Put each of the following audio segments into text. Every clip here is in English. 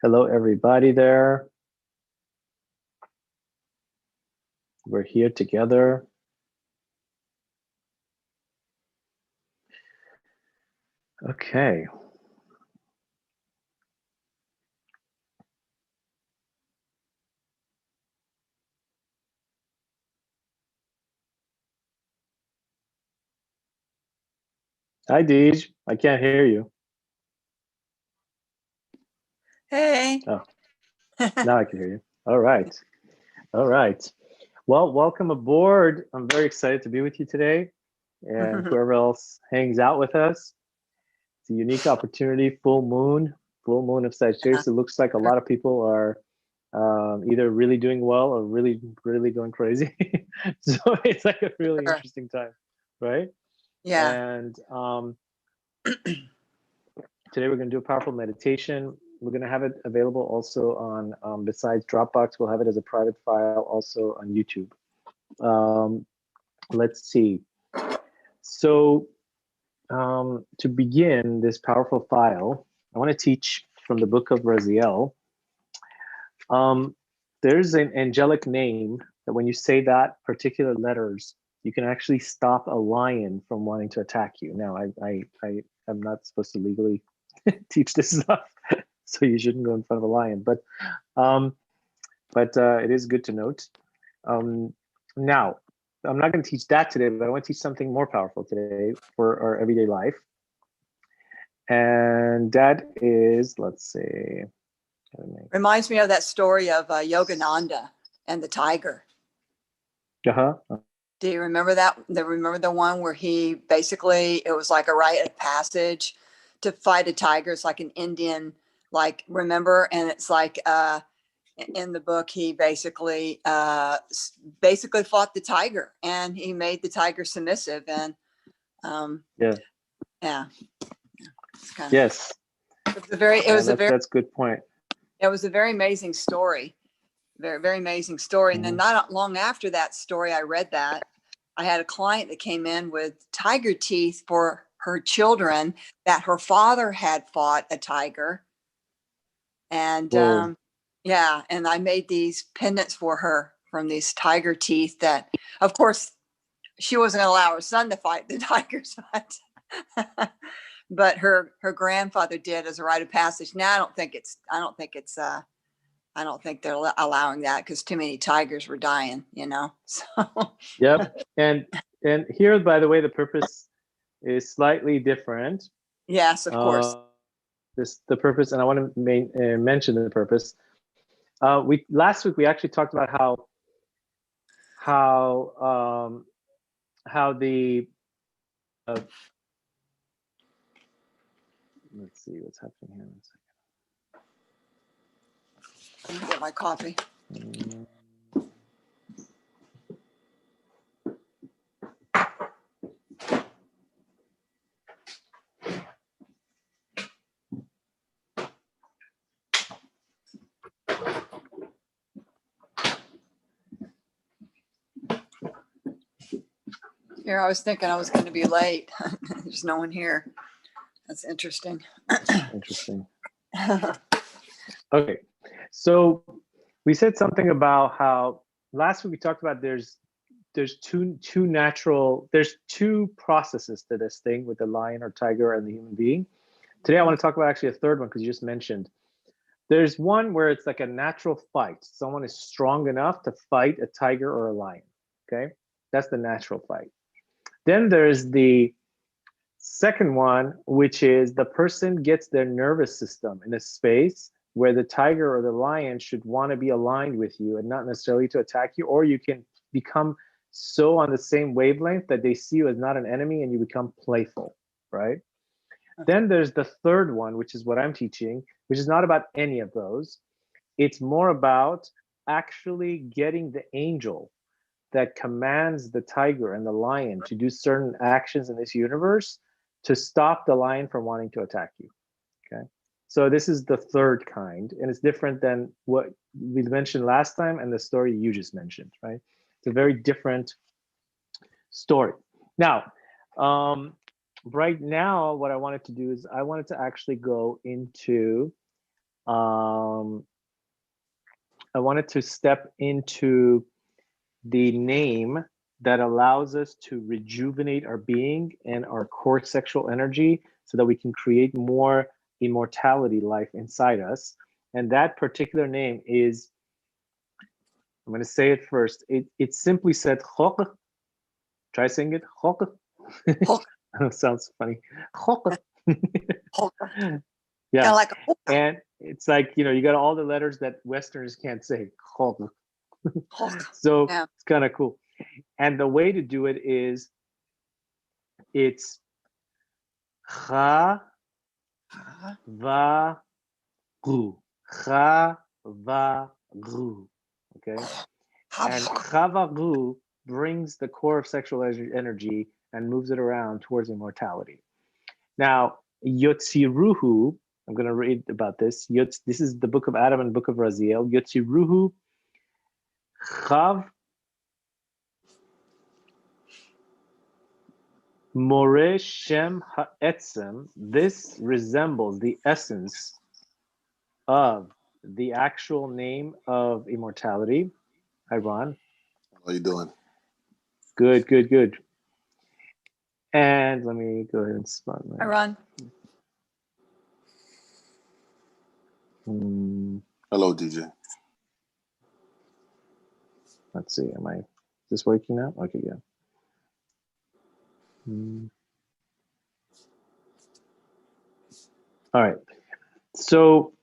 Hello, everybody there. We're here together. Okay. Hi, Deej. I can't hear you. Hey. Oh, now I can hear you. All right. All right. Well, welcome aboard. I'm very excited to be with you today. And whoever else hangs out with us, it's a unique opportunity, full moon of Sagittarius. It looks like a lot of people are either really doing well or really, really going crazy. So it's like a really interesting time, right? Yeah. And today we're going to do a powerful meditation. We're going to have it available also on, besides Dropbox, we'll have it as a private file also on YouTube. Let's see. So to begin this powerful file, I want to teach from the book of Raziel. There's an angelic name that when you say that particular letters, you can actually stop a lion from wanting to attack you. Now, I'm not supposed to legally teach this stuff, so you shouldn't go in front of a lion. But it is good to note. Now, I'm not going to teach that today, but I want to teach something more powerful today for our everyday life. And that is, let's see. Reminds me of that story of Yogananda and the tiger. Uh-huh. Do you remember that? Remember the one where he basically, it was like a rite of passage to fight a tiger. It's like an Indian, remember? And it's like in the book, he basically fought the tiger, and he made the tiger submissive. And yeah. It's kind of, yes. That's a good point. It was a very amazing story. Very, very amazing story. And then not long after that story, I read that, I had a client that came in with tiger teeth for her children that her father had fought a tiger. And and I made these pendants for her from these tiger teeth that, of course, she wasn't going to allow her son to fight the tigers, but her grandfather did as a rite of passage. Now I don't think they're allowing that because too many tigers were dying, So. Yep. And here, by the way, the purpose is slightly different. Yes, of course. The purpose, and I want to mention the purpose. Last week we actually talked about how the let's see what's happening here. Let me get my coffee. Here, I was thinking I was going to be late. There's no one here. That's interesting. Interesting. Okay, so we said something about how last week we talked about there's two processes to this thing with the lion or tiger and the human being. Today I want to talk about actually a third one because you just mentioned there's one where it's like a natural fight. Someone is strong enough to fight a tiger or a lion. Okay, that's the natural fight. Then there's the second one, which is the person gets their nervous system in a space where the tiger or the lion should want to be aligned with you and not necessarily to attack you, or you can become so on the same wavelength that they see you as not an enemy and you become playful, right? Okay. Then there's the third one, which is what I'm teaching, which is not about any of those. It's more about actually getting the angel that commands the tiger and the lion to do certain actions in this universe to stop the lion from wanting to attack you. Okay. So this is the third kind, and it's different than what we mentioned last time and the story you just mentioned, right? It's a very different story. Now, right now, what I wanted to do is I wanted to actually go into I wanted to step into the name that allows us to rejuvenate our being and our core sexual energy so that we can create more immortality life inside us. And that particular name is, I'm going to say it first. It simply said Chok. Try saying it. Chok. Sounds funny. Chok. Yeah. Kind of like And it's like, you got all the letters that Westerners can't say. Chok. So yeah. it's kind of cool. And the way to do it is it's Cha Va Gu. Cha Va Gu. Okay. And Chava Gu brings the core of sexual energy and moves it around towards immortality. Now, Yotziruhu, I'm going to read about this. This is the book of Adam and book of Raziel. Yotziruhu Chav More Shem Ha'etzem. This resembles the essence of the actual name of immortality. Hi, Ron. How you doing? Good, good, good. And let me go ahead and spot my. I run. Hello, DJ. Let's see. Is this working now? Okay, yeah. All right. So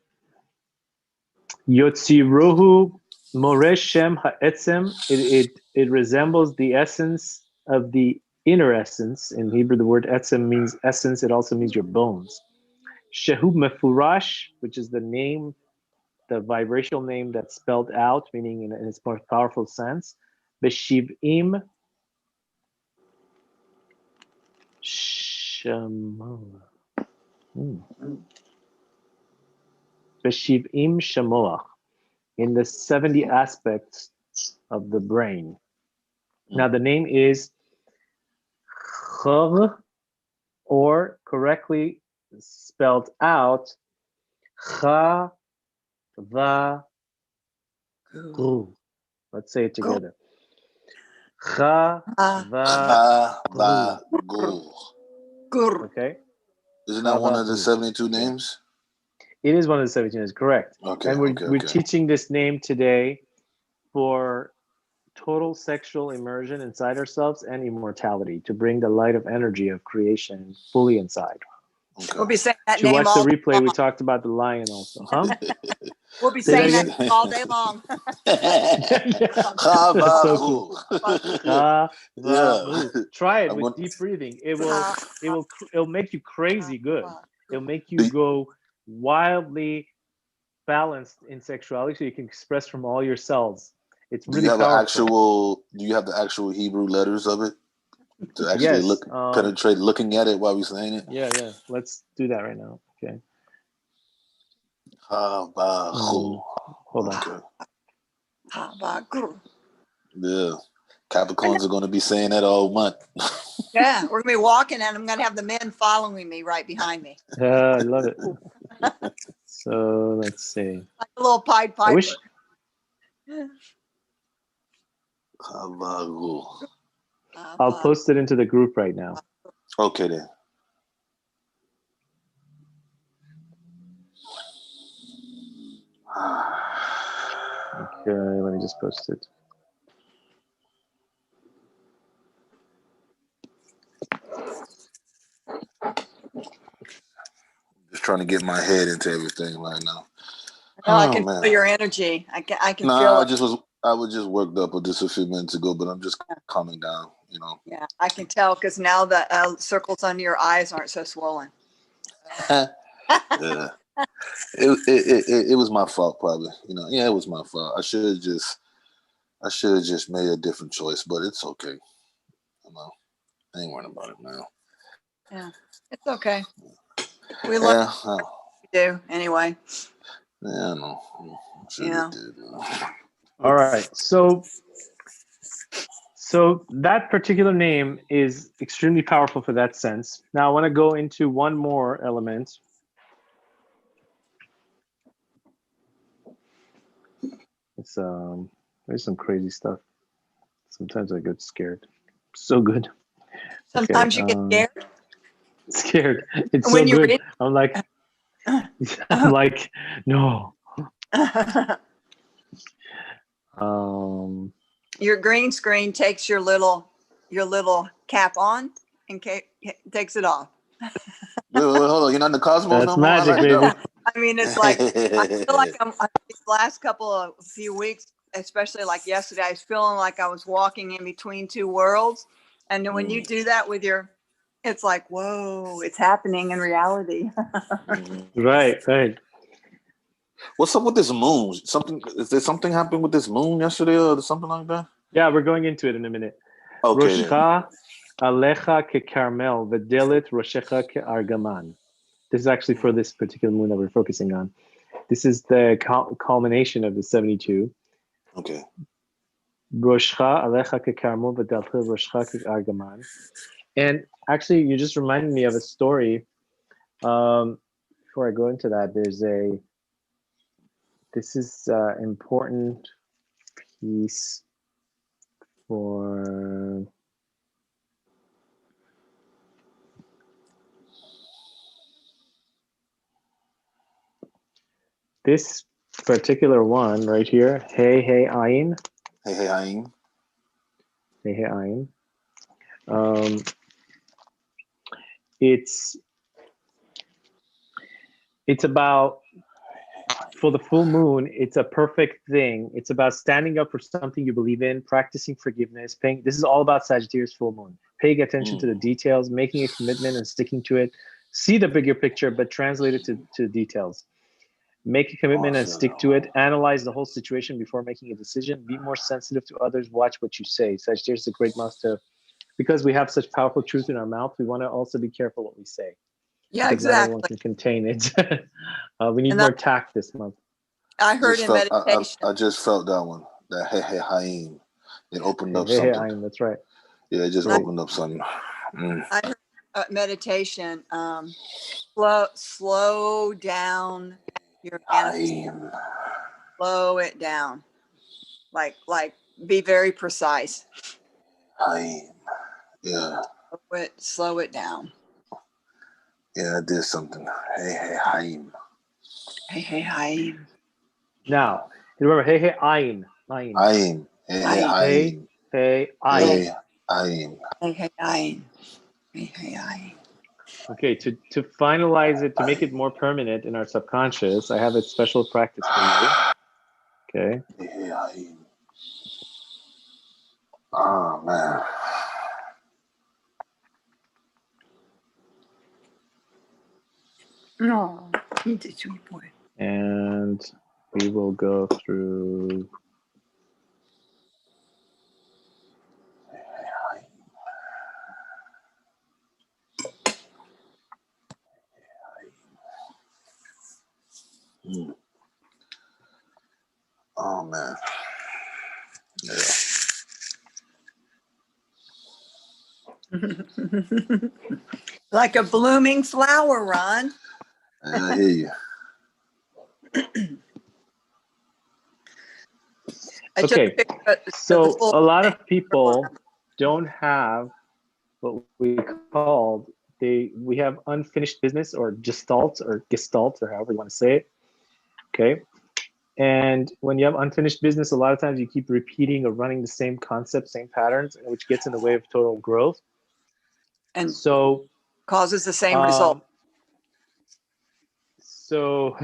Yotzirohu Moresh Shem Ha'etzem. It resembles the essence of the inner essence. In Hebrew, the word etzem means essence. It also means your bones. Shehu Mefurash, which is the name, the vibrational name that's spelled out, meaning in its most powerful sense. Beshivim Shamoah. Beshivim Shamoah. In the 70 aspects of the brain. Now the name is Chor, or correctly spelled out, Cha Va Gu. Let's say it together. Cha Va Gu. Okay. Isn't that one of the 72 names? It is one of the 72 names, correct. Okay. And we're teaching this name today for total sexual immersion inside ourselves and immortality, to bring the light of energy of creation fully inside. Okay. We'll be saying that If you name watch all the replay, long. we talked about the lion also. Huh? We'll be saying that all day long. That's so cool. Yeah. Try it with deep breathing. It'll make you crazy good. It'll make you go wildly balanced in sexuality, so you can express from all your cells. It's really powerful. Do you have the actual Hebrew letters of it to actually penetrate looking at it while we're saying it? Yeah. Let's do that right now. Okay. Hold on. Yeah. Capricorns are going to be saying that all month. Yeah, we're going to be walking and I'm going to have the men following me right behind me. I love it. So let's see. Like a little Pied Piper. I'll post it into the group right now. Okay then. Okay, let me just post it. Just trying to get my head into everything right now. I can feel your energy. I can feel it. I was just worked up just a few minutes ago, but I'm just calming down, Yeah, I can tell because now the circles under your eyes aren't so swollen. Yeah. It was my fault, probably. Yeah, it was my fault. I should have just made a different choice, but it's okay. I ain't worrying about it now. Yeah, it's okay. We learn what we do anyway. Yeah, I know. Yeah. All right. So that particular name is extremely powerful for that sense. Now I want to go into one more element. It's there's some crazy stuff. Sometimes I get scared. So good. Sometimes you get scared Scared. It's when so you good. read. I'm like, I'm like, no. Your green screen takes your little cap on and takes it off. Wait, hold on. You're not in the cosmos That's no more? I magic, like baby. that. I mean, it's like I feel like these last few weeks, especially like yesterday, I was feeling like I was walking in between two worlds. And then when you do that with it's like, whoa, it's happening in reality. Right. What's up with this moon? Is there something happened with this moon yesterday or something like that? Yeah, we're going into it in a minute. Okay. Roshcha alecha kekarmel v'delit roshecha ke'argaman. This is actually for this particular moon that we're focusing on. This is the culmination of the 72. Okay. Roshcha alecha kekarmel v'delit roshecha ke'argaman. And actually, you just reminded me of a story. Before I go into that, this is important piece for this particular one right here. Hey ayin. Hey ayin. Hey ayin. It's about, for the full moon, it's a perfect thing. It's about standing up for something you believe in, practicing forgiveness, this is all about Sagittarius full moon. Paying attention to the details, making a commitment and sticking to it. See the bigger picture, but translate it to details. Make a commitment and stick to it. Analyze the whole situation before making a decision. Be more sensitive to others. Watch what you say. Sagittarius is a great month because we have such powerful truth in our mouth, we want to also be careful what we say. Yeah, because not everyone exactly. can contain it. We need And more tact this month. I heard in meditation. I just felt that one. That hey hayin. It opened up Hey, something. that's right. Yeah, it just opened up something. I heard meditation. Slow down your manifestation. Slow it down. Like be very precise. Haim. Yeah. Slow it down. Yeah, I did something. Hey Haim. Hey Haim. Now, remember, hey ayin. Haim. Hey Haim. Hey ayin. Hey Haim. Hey Haim. Hey Haim. Okay, to finalize it, to make it more permanent in our subconscious, I have a special practice for you. Okay. Hey Haim. Oh man. No, he's a sweet boy. And we will go through. Oh man. Yeah. Like a blooming flower, Ron. I hear you. Okay, so a lot of people don't have what we called we have unfinished business or gestalt or however you want to say it. Okay. And when you have unfinished business, a lot of times you keep repeating or running the same concepts, same patterns, which gets in the way of total growth. And so causes the same result. So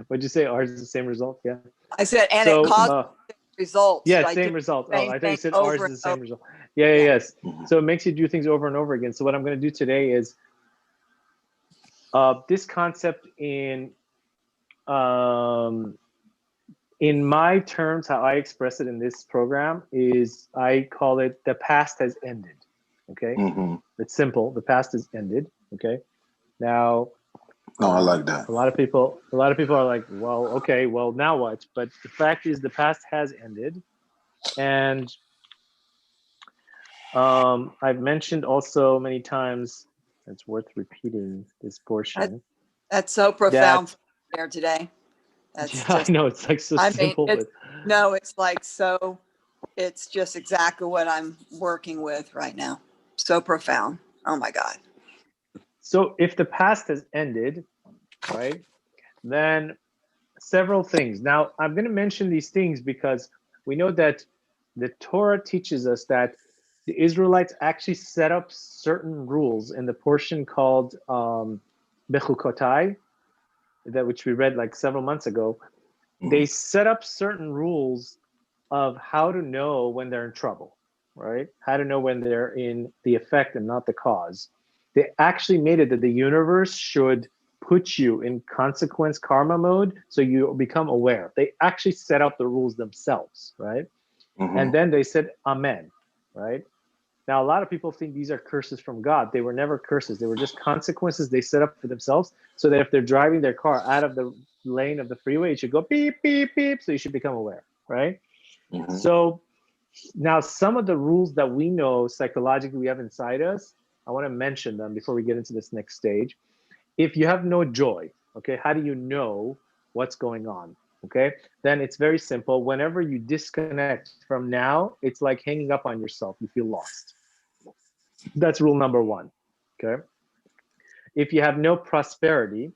what'd you say? Ours is the same result? Yeah. I said, and it causes results. Yeah, same result. Oh, I thought you said ours is the same result. Yeah. Yes. So it makes you do things over and over again. So what I'm going to do today is this concept in my terms, how I express it in this program is I call it the past has ended. Okay. It's simple. The past has ended. Okay. Now, I like that. A lot of people are like, well, okay, well, now what? But the fact is the past has ended. And I've mentioned also many times, it's worth repeating this portion. That's so profound there today. That's I know it's like so simple, but No, it's like so. It's just exactly what I'm working with right now. So profound. Oh my God. So if the past has ended, right, then several things. Now, I'm going to mention these things because we know that the Torah teaches us that the Israelites actually set up certain rules in the portion called Bechukotai, that which we read like several months ago. They set up certain rules of how to know when they're in trouble, right? How to know when they're in the effect and not the cause. They actually made it that the universe should put you in consequence karma mode so you become aware. They actually set up the rules themselves, right? And then they said amen, right? Now, a lot of people think these are curses from God. They were never curses. They were just consequences they set up for themselves so that if they're driving their car out of the lane of the freeway, it should go beep, beep, beep. So you should become aware, right? So now some of the rules that we know psychologically we have inside us, I want to mention them before we get into this next stage. If you have no joy, okay, how do you know what's going on? Okay, then it's very simple. Whenever you disconnect from now, it's like hanging up on yourself. You feel lost. That's rule number one. Okay. If you have no prosperity,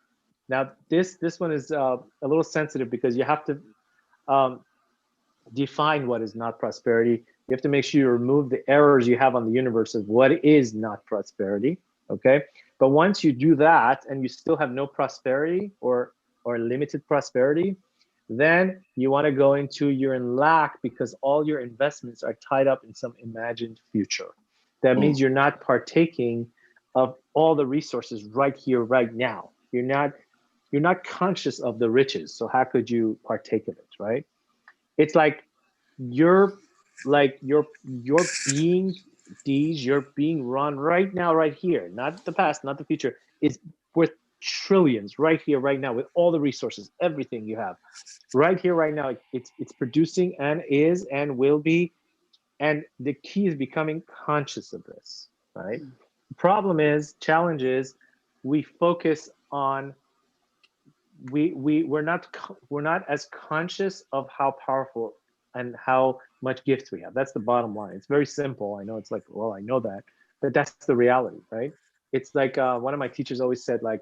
now this one is a little sensitive because you have to define what is not prosperity. You have to make sure you remove the errors you have on the universe of what is not prosperity. Okay. But once you do that and you still have no prosperity or limited prosperity, then you want to go into you're in lack because all your investments are tied up in some imagined future. That means you're not partaking of all the resources right here, right now. You're not conscious of the riches. So how could you partake of it, right? It's like you're being these, you're being run right now, right here, not the past, not the future, is worth trillions right here, right now, with all the resources, everything you have. Right here, right now, it's producing and is and will be. And the key is becoming conscious of this, right? The problem is, challenge is, we focus on we're not as conscious of how powerful and how much gift we have. That's the bottom line. It's very simple. I know it's like, well, I know that, but that's the reality, right? It's like one of my teachers always said, like,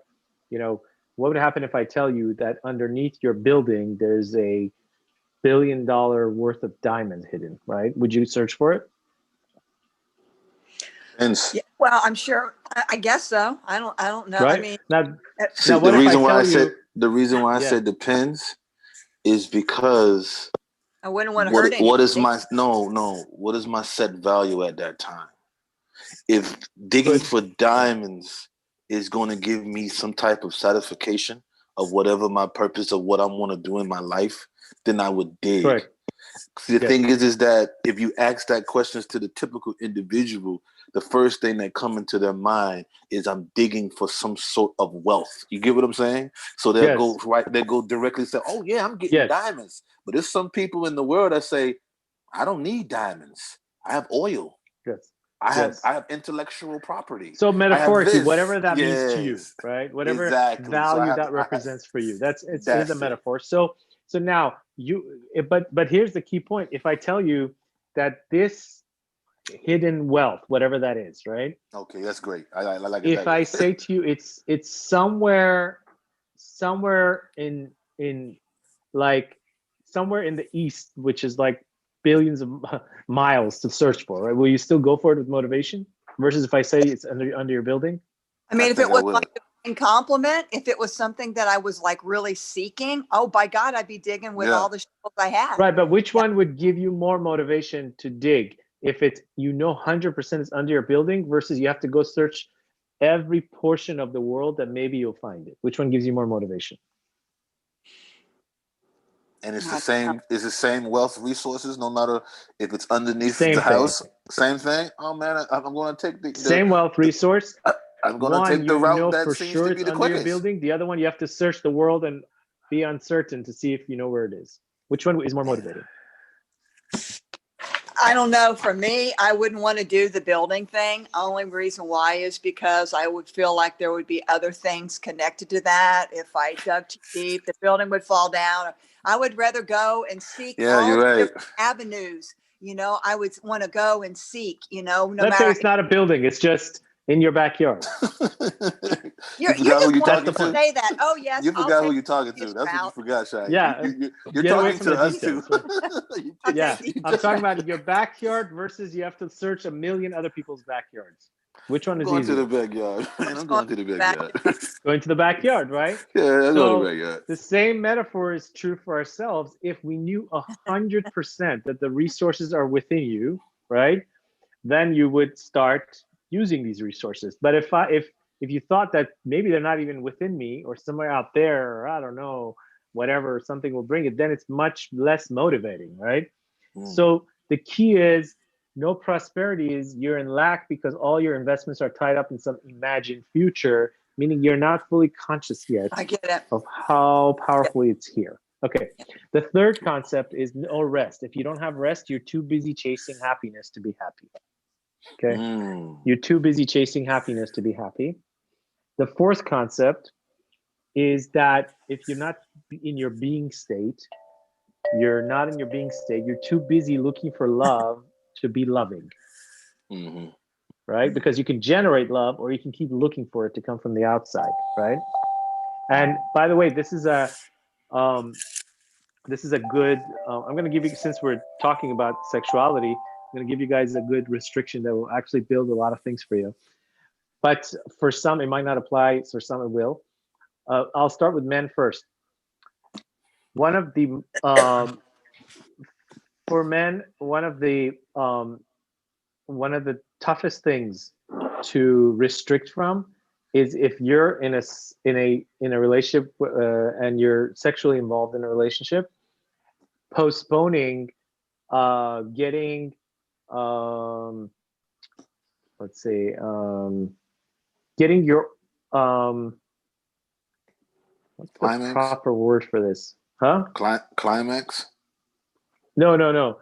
what would happen if I tell you that underneath your building there's a $1 billion worth of diamonds hidden, right? Would you search for it? Hence, Yeah, well, I'm sure. I guess so. I don't know. I Right? mean, see, What the if I reason why tell I said you, the reason why I yeah, said depends is because I wouldn't want to hurt what is anybody. my what is my set value at that time? If digging good, for diamonds is going to give me some type of satisfaction of whatever my purpose of what I want to do in my life, then I would dig. correct, See, the yes, thing is that if you ask that questions to the typical individual, the first thing that come into their mind is I'm digging for some sort of wealth. You get what I'm saying? So yes, they go directly say, "Oh yeah, I'm getting yes, diamonds." But there's some people in the world that say, "I don't need diamonds. I have oil. yes, I have yes. intellectual property. So I have metaphorically, this." whatever that means to you, Yes, right? Whatever exactly. So I value have that I, represents for you, it is a that's it. metaphor. So now but here's the key point. If I tell you that this hidden wealth, whatever that is, right? Okay, that's great. I like it If that way. I say to you, it's somewhere in like somewhere in the east, which is like billions of miles to search for, right? Will you still go for it with motivation versus if I say it's under your building? I I mean, if it think I was will. like a divine compliment, if it was something that I was like really seeking, oh, by God, I'd be digging with Yeah. all the shovels I had. Right, but which Yeah. one would give you more motivation to dig? If it's 100% it's under your building versus you have to go search every portion of the world that maybe you'll find it. Which one gives you more motivation? And it's the I- same. It's the same wealth resources, no matter if it's underneath Same the thing. house. Same thing. Oh man, I'm going to take Same wealth the resource. I'm going to One, take the you route know that for seems sure to it's be the under your quickest. building. The other one, you have to search the world and be uncertain to see if you know where it is. Which one is more motivating? I don't know. For me, I wouldn't want to do the building thing. Only reason why is because I would feel like there would be other things connected to that. If I dug too deep, the building would fall down. I would rather go and seek Yeah, all you're the right. different avenues. I would want to go and seek, no Let's say matter. it's not a building, it's just in your backyard. You You're forgot who just you're wanting talking to to? say that. Oh, yes, You I'll forgot who take you're talking this to. That's what you route. forgot, Shahin. Yeah, You're get away talking from to the us too. details. I'll Yeah, take I'm talking about your backyard versus you have to search a million other people's backyards. Which one I'm is going to the easier? backyard. Man, I'm going to the backyard. Going to the backyard, right? Yeah, I'm going to the So backyard. the same metaphor is true for ourselves. If we knew 100% that the resources are within you, right, then you would start using these resources. But if you thought that maybe they're not even within me or somewhere out there, or I don't know, whatever, something will bring it, then it's much less motivating, right? So the key is no prosperity is you're in lack because all your investments are tied up in some imagined future, meaning you're not fully conscious yet I get it. of how powerfully it's here. Okay. The third concept is no rest. If you don't have rest, you're too busy chasing happiness to be happy. Okay. You're too busy chasing happiness to be happy. The fourth concept is that if you're not in your being state, you're not in your being state, you're too busy looking for love to be loving. Right? Because you can generate love or you can keep looking for it to come from the outside, right? And by the way, this is a good I'm going to give you, since we're talking about sexuality, I'm going to give you guys a good restriction that will actually build a lot of things for you. But for some it might not apply, for some it will. I'll start with men first. One of the for men, one of the toughest things to restrict from is if you're in a relationship and you're sexually involved in a relationship, postponing getting let's see getting your what's the Climax? proper word for this? Huh? Climax? No.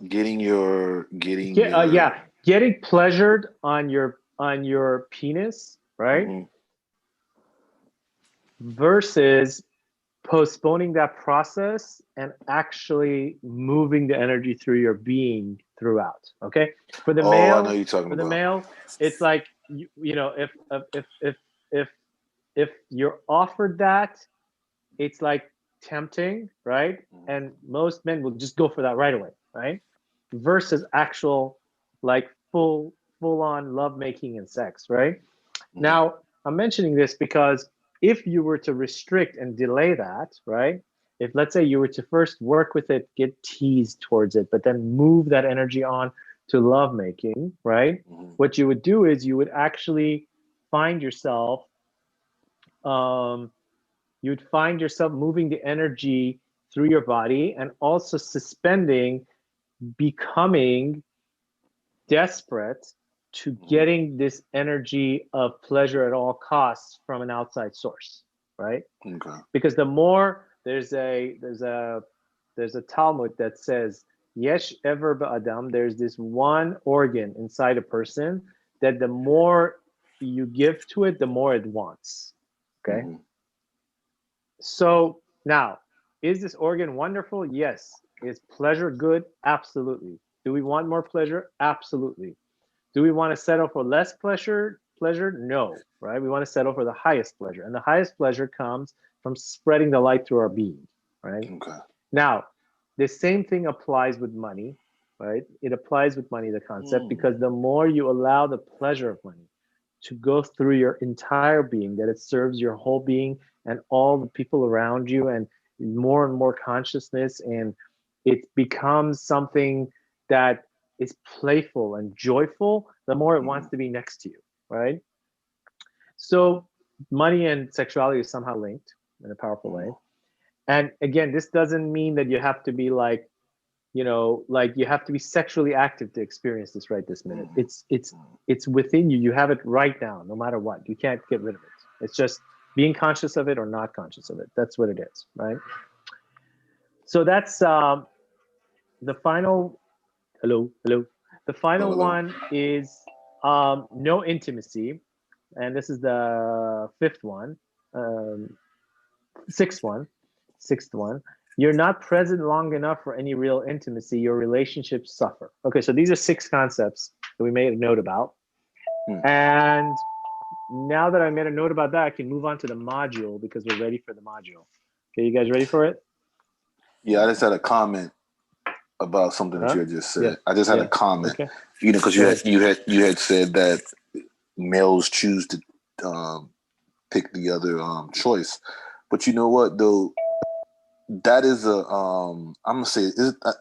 Getting pleasured on your penis, right? Versus postponing that process and actually moving the energy through your being throughout. Okay, for the I know male, you're talking about. male, it's like if you're offered that, it's like tempting, right? And most men will just go for that right away, right? Versus actual like full on love making and sex, right? Now, I'm mentioning this because if you were to restrict and delay that, right? If let's say you were to first work with it, get teased towards it, but then move that energy on to lovemaking, right? What you would do is you would actually find yourself, you'd find yourself moving the energy through your body and also suspending, becoming desperate to getting this energy of pleasure at all costs from an outside source, right? Okay. Because the more there's a Talmud that says yesh ever ba'adam, there's this one organ inside a person that the more you give to it, the more it wants. Okay. So now, is this organ wonderful? Yes. Is pleasure good? Absolutely. Do we want more pleasure? Absolutely. Do we want to settle for less pleasure? No, right? We want to settle for the highest pleasure. And the highest pleasure comes from spreading the light through our being, right? Okay. Now, the same thing applies with money, right? It applies with money, the concept, because the more you allow the pleasure of money to go through your entire being, that it serves your whole being and all the people around you, and more consciousness, and it becomes something that is playful and joyful, the more it wants to be next to you, right? So money and sexuality is somehow linked in a powerful way. And again, this doesn't mean that you have to be like you have to be sexually active to experience this right this minute. It's within you. You have it right now, no matter what. You can't get rid of it. It's just being conscious of it or not conscious of it. That's what it is, right? So that's the final. Hello, hello. The final Hello. one is no intimacy, and this is the fifth one. Um, sixth one, sixth one. You're not present long enough for any real intimacy. Your relationships suffer. Okay, so these are six concepts that we made a note about. Hmm. And now that I made a note about that, I can move on to the module because we're ready for the module. Okay, you guys ready for it? Yeah, I just had a comment about something that Huh? you had just Yeah. said. I just had a Yeah. comment, Okay. because Go ahead. you had said that males choose to pick the other choice, but you know what though, that is a I'm gonna say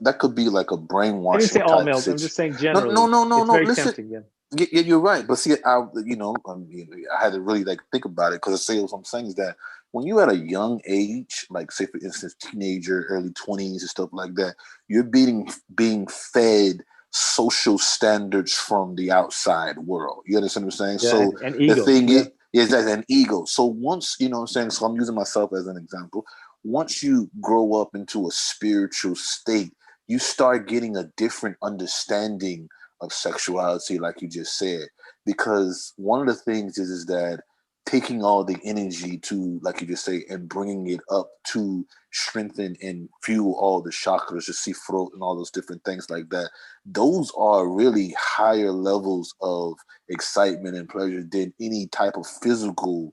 that could be like a I didn't say brainwashing all type males. I'm just situation. saying No, no, generally. no, no, It's no. very Listen, tempting. Yeah. yeah, you're right. But see, I had to really like think about it, because I say what I'm saying is that when you at a young age, like say for instance, teenager, early 20s and stuff like that, you're being fed social standards from the outside world. You understand what I'm saying? Yeah. So And the ego. thing Yeah. is that an ego. So once, you know what I'm saying, so I'm using myself as an example. Once you grow up into a spiritual state, you start getting a different understanding of sexuality, like you just said. Because one of the things is that taking all the energy to, like you just say, and bringing it up to strengthen and fuel all the chakras, the see throat and all those different things like that, those are really higher levels of excitement and pleasure than any type of physical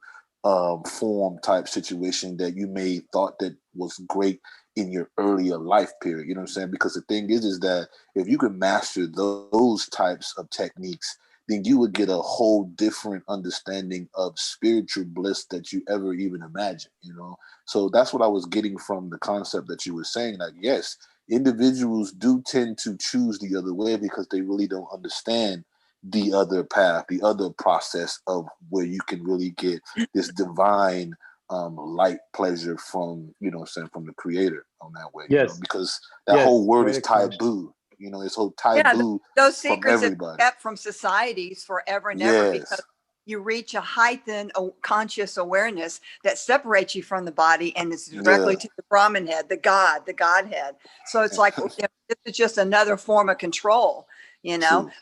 form type situation that you may thought that was great in your earlier life period. You know what I'm saying? Because the thing is that if you can master those types of techniques, then you would get a whole different understanding of spiritual bliss that you ever even imagined, you know? So that's what I was getting from the concept that you were saying. Like, yes, individuals do tend to choose the other way because they really don't understand the other path, the other process of where you can really get this divine light pleasure from, you know what I'm saying, from the creator on that way, you know, Yes. because that whole Yes. word Great is explanation. taboo, you know, it's whole Yeah, taboo those from secrets have everybody. been kept from societies forever and ever because Yes, you reach a heightened conscious awareness that separates you from the body and it's yeah, directly to the Brahman head, the Godhead. So it's like this is just another form of control, you know. true.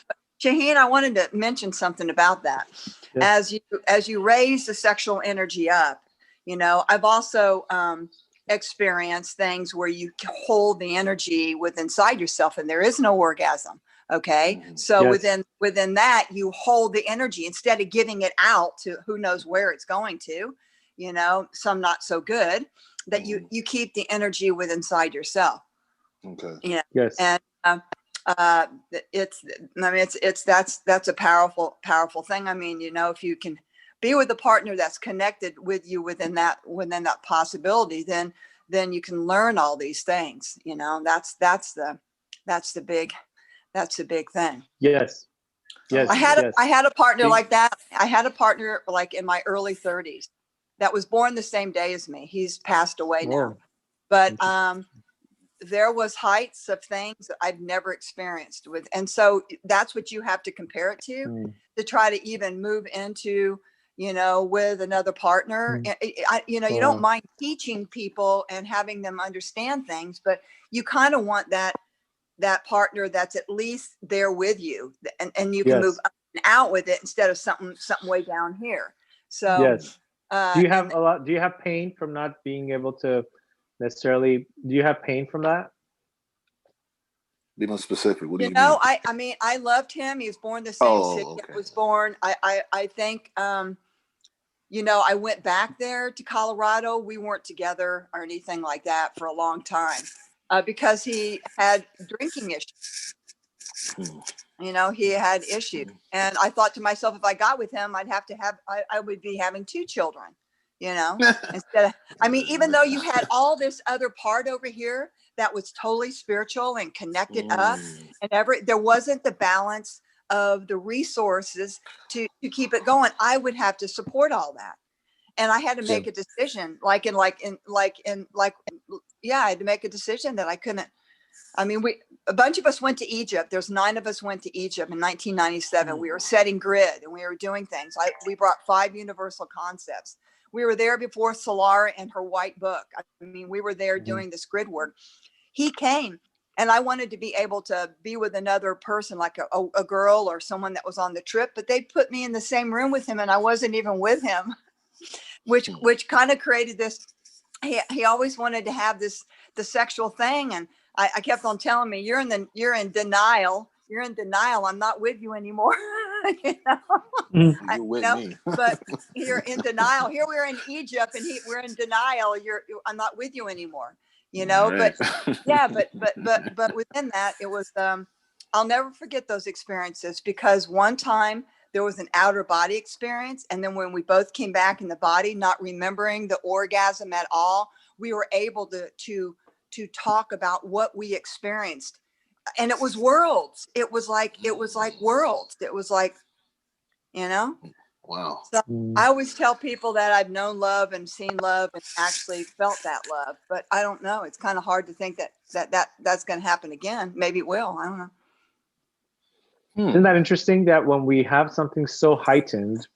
Shaheen, I wanted to mention something about that. Yes. As you raise the sexual energy up, you know, I've also experienced things where you hold the energy within inside yourself and there is no orgasm. Okay. Mhm. So Yes. within that, you hold the energy instead of giving it out to who knows where it's going to, you know, some not so good, that you Mhm. you keep the energy within inside yourself. Okay. Yeah. Yes. And uh it's I mean that's a powerful thing. I mean, you know, if you can be with a partner that's connected with you within that possibility, then you can learn all these things, you know. That's the big thing. Yes. Oh, Yes. okay. I Yes. had a partner See? like that. I had a partner like in my early 30s that was born the same day as me. He's passed away now. Oh, But interesting. there was heights of things that I've never experienced with. And so that's what you have to compare it Mm, to try to even move into, you know, with another partner. mm. You know, you don't Wow. mind teaching people and having them understand things, but you kind of want that partner that's at least there with you, and you can move Yes. up and out with it instead of something way down here. So Mhm. Yes. Do you have and a lot? Do you have pain from not being able to necessarily? Do you have pain from that? Be more specific. What do you you know, mean? I mean, I loved him. He was born the same city Oh, I okay. was born. I think you know, I went back there to Colorado. We weren't together or anything like that for a long time because he had drinking issues. Hmm. You know, he had issues. And I thought to myself, if I got with him, I would be having two children, you know, instead of, I mean, even though you had all this other part over here that was totally spiritual and connected up Mm. and there wasn't the balance of the resources to keep it going. I would have to support all that. And I had to Yeah. make a decision, yeah, I had to make a decision that I couldn't. I mean, a bunch of us went to Egypt. There's 9 of us went to Egypt in 1997. We were setting grid and we were doing things. We brought 5 universal concepts. We were there before Solara and her white book. I mean, we were there Mhm. doing this grid work. he came. And I wanted to be able to be with another person, like a girl or someone that was on the trip, but they put me in the same room with him and I wasn't even with him, which kind of created this. He always wanted to have the sexual thing. And I kept on telling me, you're in denial. You're in denial. I'm not with you anymore. You know? You're with me. But you're in denial. Here we're in Egypt and we're in denial. I'm not with you anymore. You know, Right. but yeah, but within that, it was, I'll never forget those experiences, because one time there was an outer body experience. And then when we both came back in the body, not remembering the orgasm at all, we were able to talk about what we experienced. And it was worlds. It was like worlds. It was like, you know, Wow. so I always tell people that I've known love and seen love and actually felt that love, but I don't know. It's kind of hard to think that's going to happen again. Maybe it will. I don't know. Isn't that interesting that when we have something so heightened,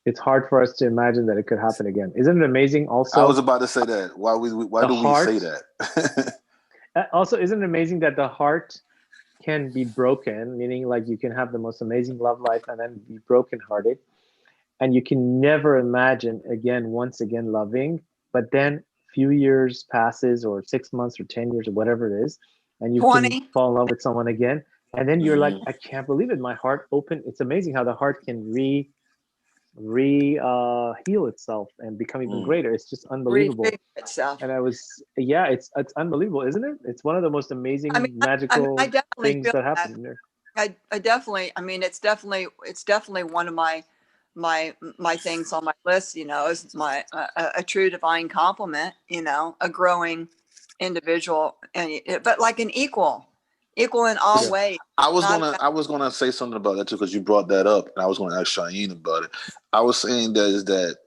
it's hard for us to imagine that it could happen again? Isn't it amazing also? I was about to say that. Why do we say that? Also, isn't it amazing that the heart can be broken, meaning like you can have the most amazing love life and then be brokenhearted, and you can never imagine once again loving, but then a few years passes, or 6 months or 10 years or whatever it is, and you 20. can fall in love with someone again. And then you're like, I can't believe it. My heart opened. It's amazing how the heart can heal itself and become even greater. It's just unbelievable. Itself. And it's unbelievable, isn't it? It's one of the most amazing, magical I definitely things feel that happen there. I definitely, I mean, it's definitely one of my things on my list, you know, is a true divine compliment, you know, a growing individual, but like an equal in all ways. I was gonna say something about that too, because you brought that up, and I was gonna ask Shahin about it. I was saying that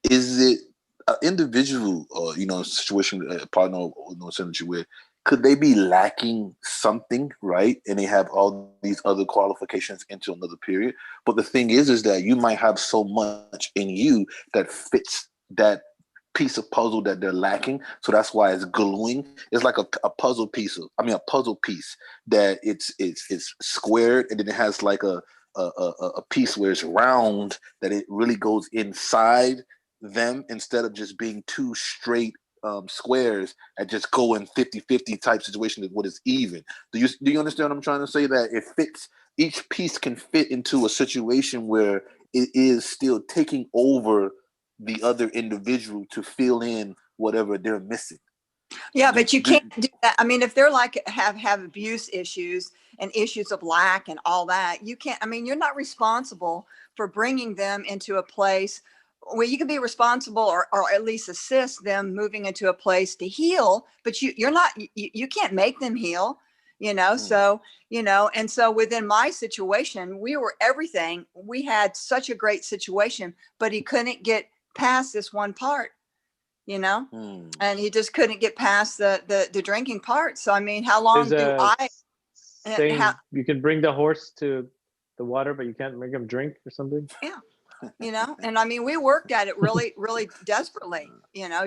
is it an individual or situation, a partner or something that you with, could they be lacking something, right? And they have all these other qualifications into another period. But the thing is that you might have so much in you that fits that piece of puzzle that they're lacking. So that's why it's gluing. It's like a puzzle piece that it's squared, and then it has like a piece where it's round, that it really goes inside them, instead of just being two straight squares and just going 50-50 type situation of what is even. Do you understand what I'm trying to say? That it fits, each piece can fit into a situation where it is still taking over the other individual to fill in whatever they're missing. Yeah, but you can't do that. I mean, if they're like have abuse issues and issues of lack and all that, you can't. I mean, you're not responsible for bringing them into a place where you can be responsible, or at least assist them moving into a place to heal. But you're not. You can't make them heal. You know. So and so within my situation, we were everything. We had such a great situation, but he couldn't get past this one part. And he just couldn't get past the drinking part. So I mean, how long saying you can bring the horse to the water, but you can't make him drink or something? Yeah. And I mean, we worked at it really, really desperately.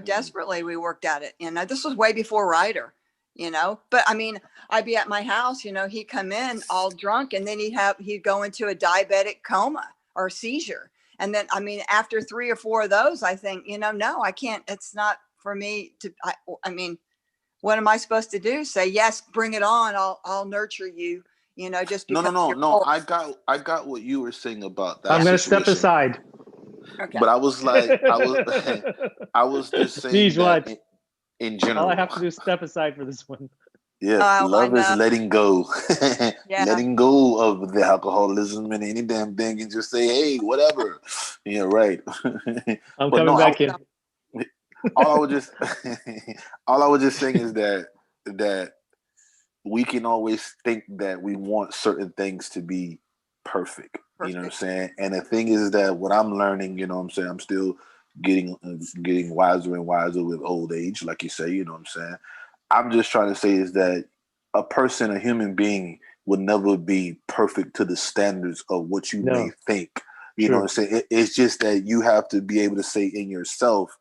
Desperately we worked at it. This was way before Ryder. But I mean, I'd be at my house, he'd come in all drunk, and then he'd go into a diabetic coma or seizure. And then, I mean, after 3 or 4 of those, I think, no, I can't. It's not for me to. I mean, what am I supposed to do? Say yes, bring it on. I'll nurture you. Just because. No. I got what you were saying about that. I'm gonna step aside. Okay. But I was like, I was just saying that in general. All I have to do is step aside for this one. Yeah, love is letting go. Yeah. Letting go of the alcoholism and any damn thing, and just say, hey, whatever. Yeah, right. I'm coming back in. All I was just saying is that we can always think that we want certain things to be perfect. You know what I'm saying? And the thing is that what I'm learning, I'm saying, I'm still getting wiser and wiser with old age, like you say, what I'm saying? I'm just trying to say is that a human being will never be perfect to the standards of what you may think. You know what I'm saying? It's just that you have to be able to say in yourself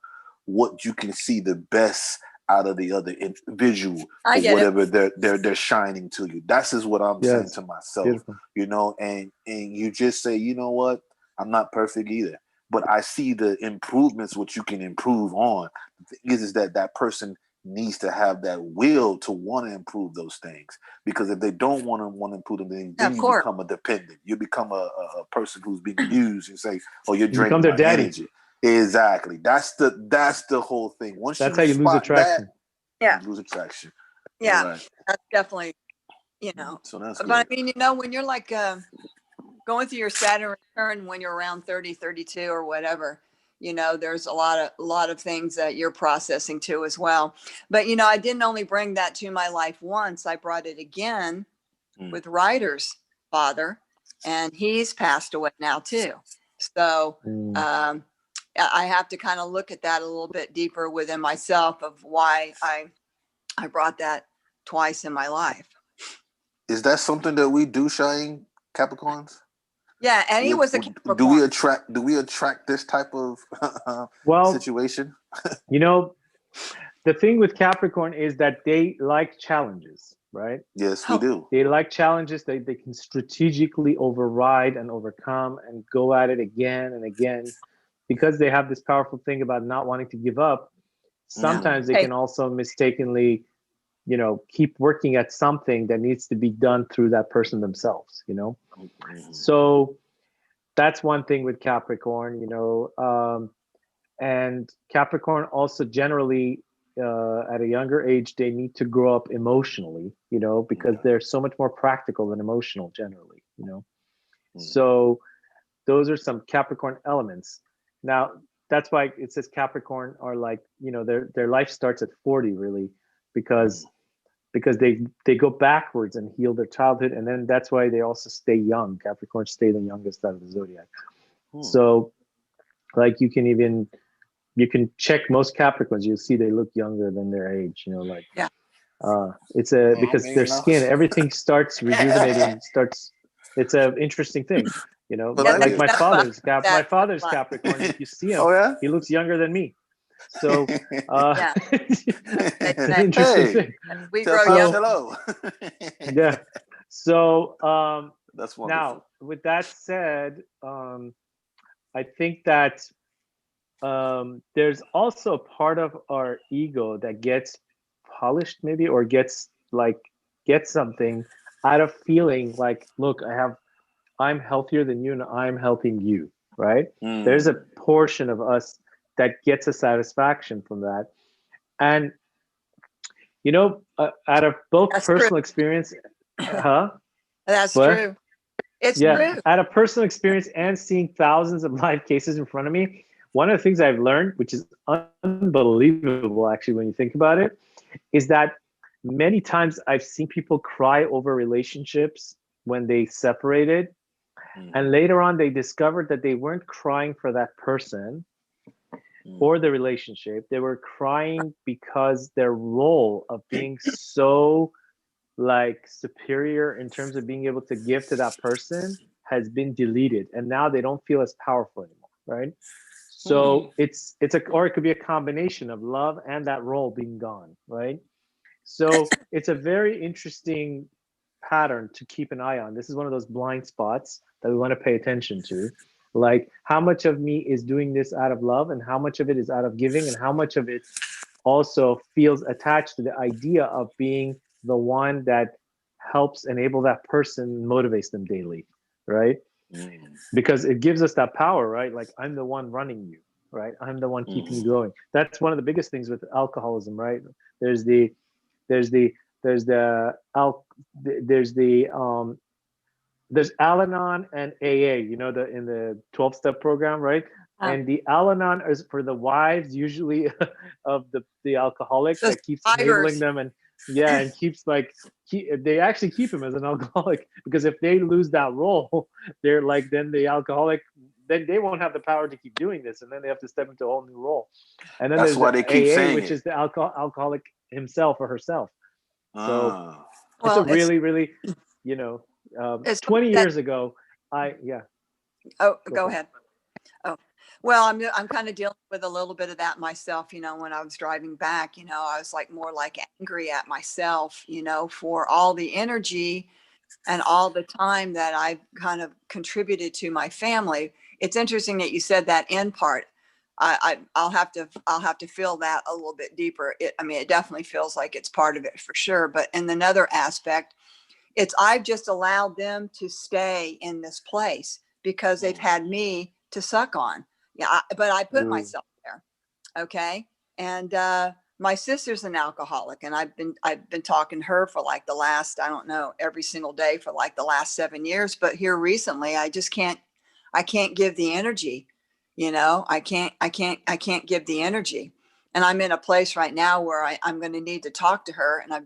what you can see the best out of the other individual I for get it. whatever they're shining to you. That's is what I'm saying Yes. to myself, Beautiful. you know, and you just say, you know what, I'm not perfect either, but I see the improvements which you can improve on. The thing is that that person needs to have that will to want to improve those things, because if they don't want to improve them, then Of you course. become a dependent. You become a person who's being used and say, oh, you're You become draining their my daddy. energy. Exactly. That's the whole thing. Once That's you how you lose spot that, attraction. Yeah. you lose attraction. Yeah. Right. That's definitely, you know, So that's but I good. mean, you know, when you're like going through your Saturn return when you're around 30, 32 or whatever, you know, there's a lot of things that you're processing too as well. But, you know, I didn't only bring that to my life once, I brought it again with Ryder's father, and he's passed away now too. So I have to kind of look at that a little bit deeper within myself of why I brought that twice in my life. Is that something that we do, Shahin, Capricorns? Yeah, and he was a Do we Capricorn. attract this type of Well, situation? you know, the thing with Capricorn is that they like challenges, right? Yes, we Oh, do. They like challenges. They can strategically override and overcome and go at it again and again, because they have this powerful thing about not wanting to give up. Sometimes they okay. can also mistakenly, you know, keep working at something that needs to be done through that person themselves, you know? So that's one thing with Capricorn, you know. And Capricorn also generally, at a younger age, they need to grow up emotionally, you know, because they're so much more practical than emotional generally, you know. So those are some Capricorn elements. Now, that's why it says Capricorn are like, you know, their life starts at 40 really, because they go backwards and heal their childhood, and then that's why they also stay young. Capricorns stay the youngest out of the zodiac. So like you can check most Capricorns, you'll see they look younger than their age, you know, like Yeah. it's Well, I because mean, their you know. skin, everything starts rejuvenating, it's an interesting thing, you know. But Yeah, like Like it. my that's what father's that Capricorn. If you see him, Oh yeah. he looks younger than me. So yeah. They it's an say interesting Hey, thing. we tell grow Pops young. So hello. yeah. So That's now wonderful. with that said, I think that there's also a part of our ego that gets polished maybe, or gets like get something out of feeling like, look, I'm healthier than you and I'm helping you, right? There's a portion of us that gets a satisfaction from that. And you know, out of both That's true. personal experience, huh? That's What? true. It's Yeah, true. out of personal experience and seeing thousands of live cases in front of me, one of the things I've learned, which is unbelievable actually when you think about it, is that many times I've seen people cry over relationships when they separated, and later on they discovered that they weren't crying for that person or the relationship. They were crying because their role of being so like superior in terms of being able to give to that person has been deleted, and now they don't feel as powerful anymore, right? So it's a, or it could be a combination of love and that role being gone, right? So it's a very interesting pattern to keep an eye on. This is one of those blind spots that we want to pay attention to. Like, how much of me is doing this out of love, and how much of it is out of giving, and how much of it also feels attached to the idea of being the one that helps enable that person, motivates them daily, right? Because it gives us that power, right? Like, I'm the one running you, right? I'm the one keeping you going. That's one of the biggest things with alcoholism, right? There's the there's the there's the there's the there's Al-Anon and AA, you know, in the 12-step program, right? And the Al-Anon is for the wives usually of the alcoholic The that keeps enabling survivors. them, and yeah, and keeps like they actually keep him as an alcoholic, because if they lose that role, they're like, then the alcoholic, then they won't have the power to keep doing this, and then they have to step into a whole new role. And then That's there's why the they keep AA, saying which it. is the alcoholic himself or herself. So it's a Well, really, really, you know, it's 20 that. years ago, yeah, Oh, go go for it. ahead. Oh, Well, I'm kind of dealing with a little bit of that myself. When I was driving back, I was like more like angry at myself, for all the energy and all the time that I've kind of contributed to my family. It's interesting that you said that end part. I'll have to feel that a little bit deeper. It definitely feels like it's part of it for sure. But in another aspect, I've just allowed them to stay in this place because they've had me to suck on. Yeah, but I put myself there. Okay. And my sister's an alcoholic, and I've been talking to her for like the last, I don't know, every single day for like the last 7 years. But here recently, I can't give the energy. I can't give the energy. And I'm in a place right now where I'm going to need to talk to her, and I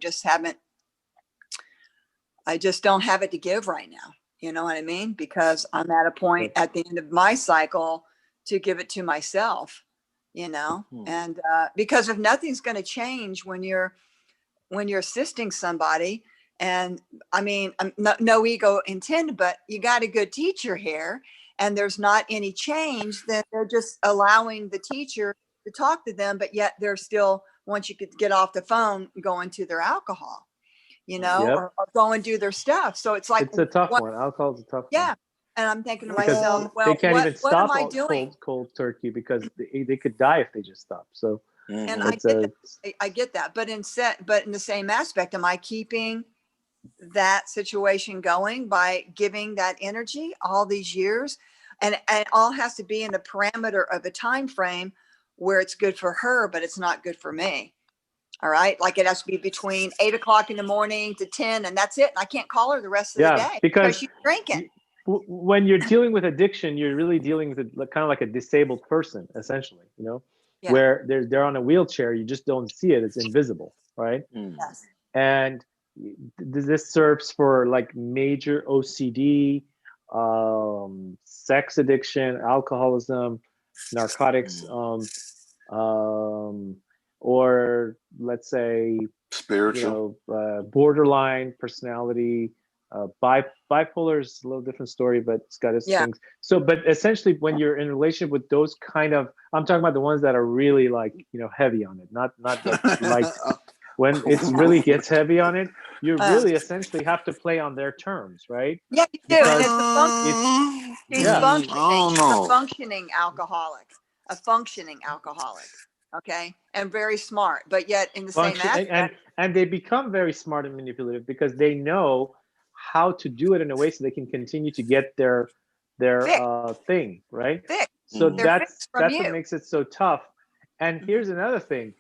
just don't have it to give right now. You know what I mean? Because I'm at a point at the end of my cycle to give it to myself, and because if nothing's going to change when you're assisting somebody, and no ego intended, but you got a good teacher here and there's not any change, then they're just allowing the teacher to talk to them, but yet they're still, once you could get off the phone, going to their alcohol, Yep. or go and do their stuff. So it's like, it's a tough one. Alcohol is a tough yeah. one. And I'm thinking to Because myself, well, they can't even what am stop I all doing? cold turkey because they could die if they just stop. So And I get that, but in the same aspect, am I keeping that situation going by giving that energy all these years? And it all has to be in the parameter of a time frame where it's good for her, but it's not good for me. All right. Like it has to be between 8 o'clock in the morning to 10, and that's it. And I can't call her the rest of the day because she's drinking. When you're dealing with addiction, you're really dealing with kind of like a disabled person, essentially, Yeah. where they're on a wheelchair, you just don't see it. It's invisible, right? Yes. And this serves for like major OCD, sex addiction, alcoholism, narcotics, or let's say spiritual, borderline personality. Bipolar is a little different story, but it's got its things. So, but essentially, when you're in a relationship with those kind of, I'm talking about the ones that are really like heavy on it, not the light. When it really gets heavy on it, you really essentially have to play on their terms, right? Yeah, you do. Because he's a functioning alcoholic, okay, and very smart, but yet in the same aspect. And they become very smart and manipulative because they know how to do it in a way so they can continue to get their thing, right? So that's what makes it so tough. And here's another thing.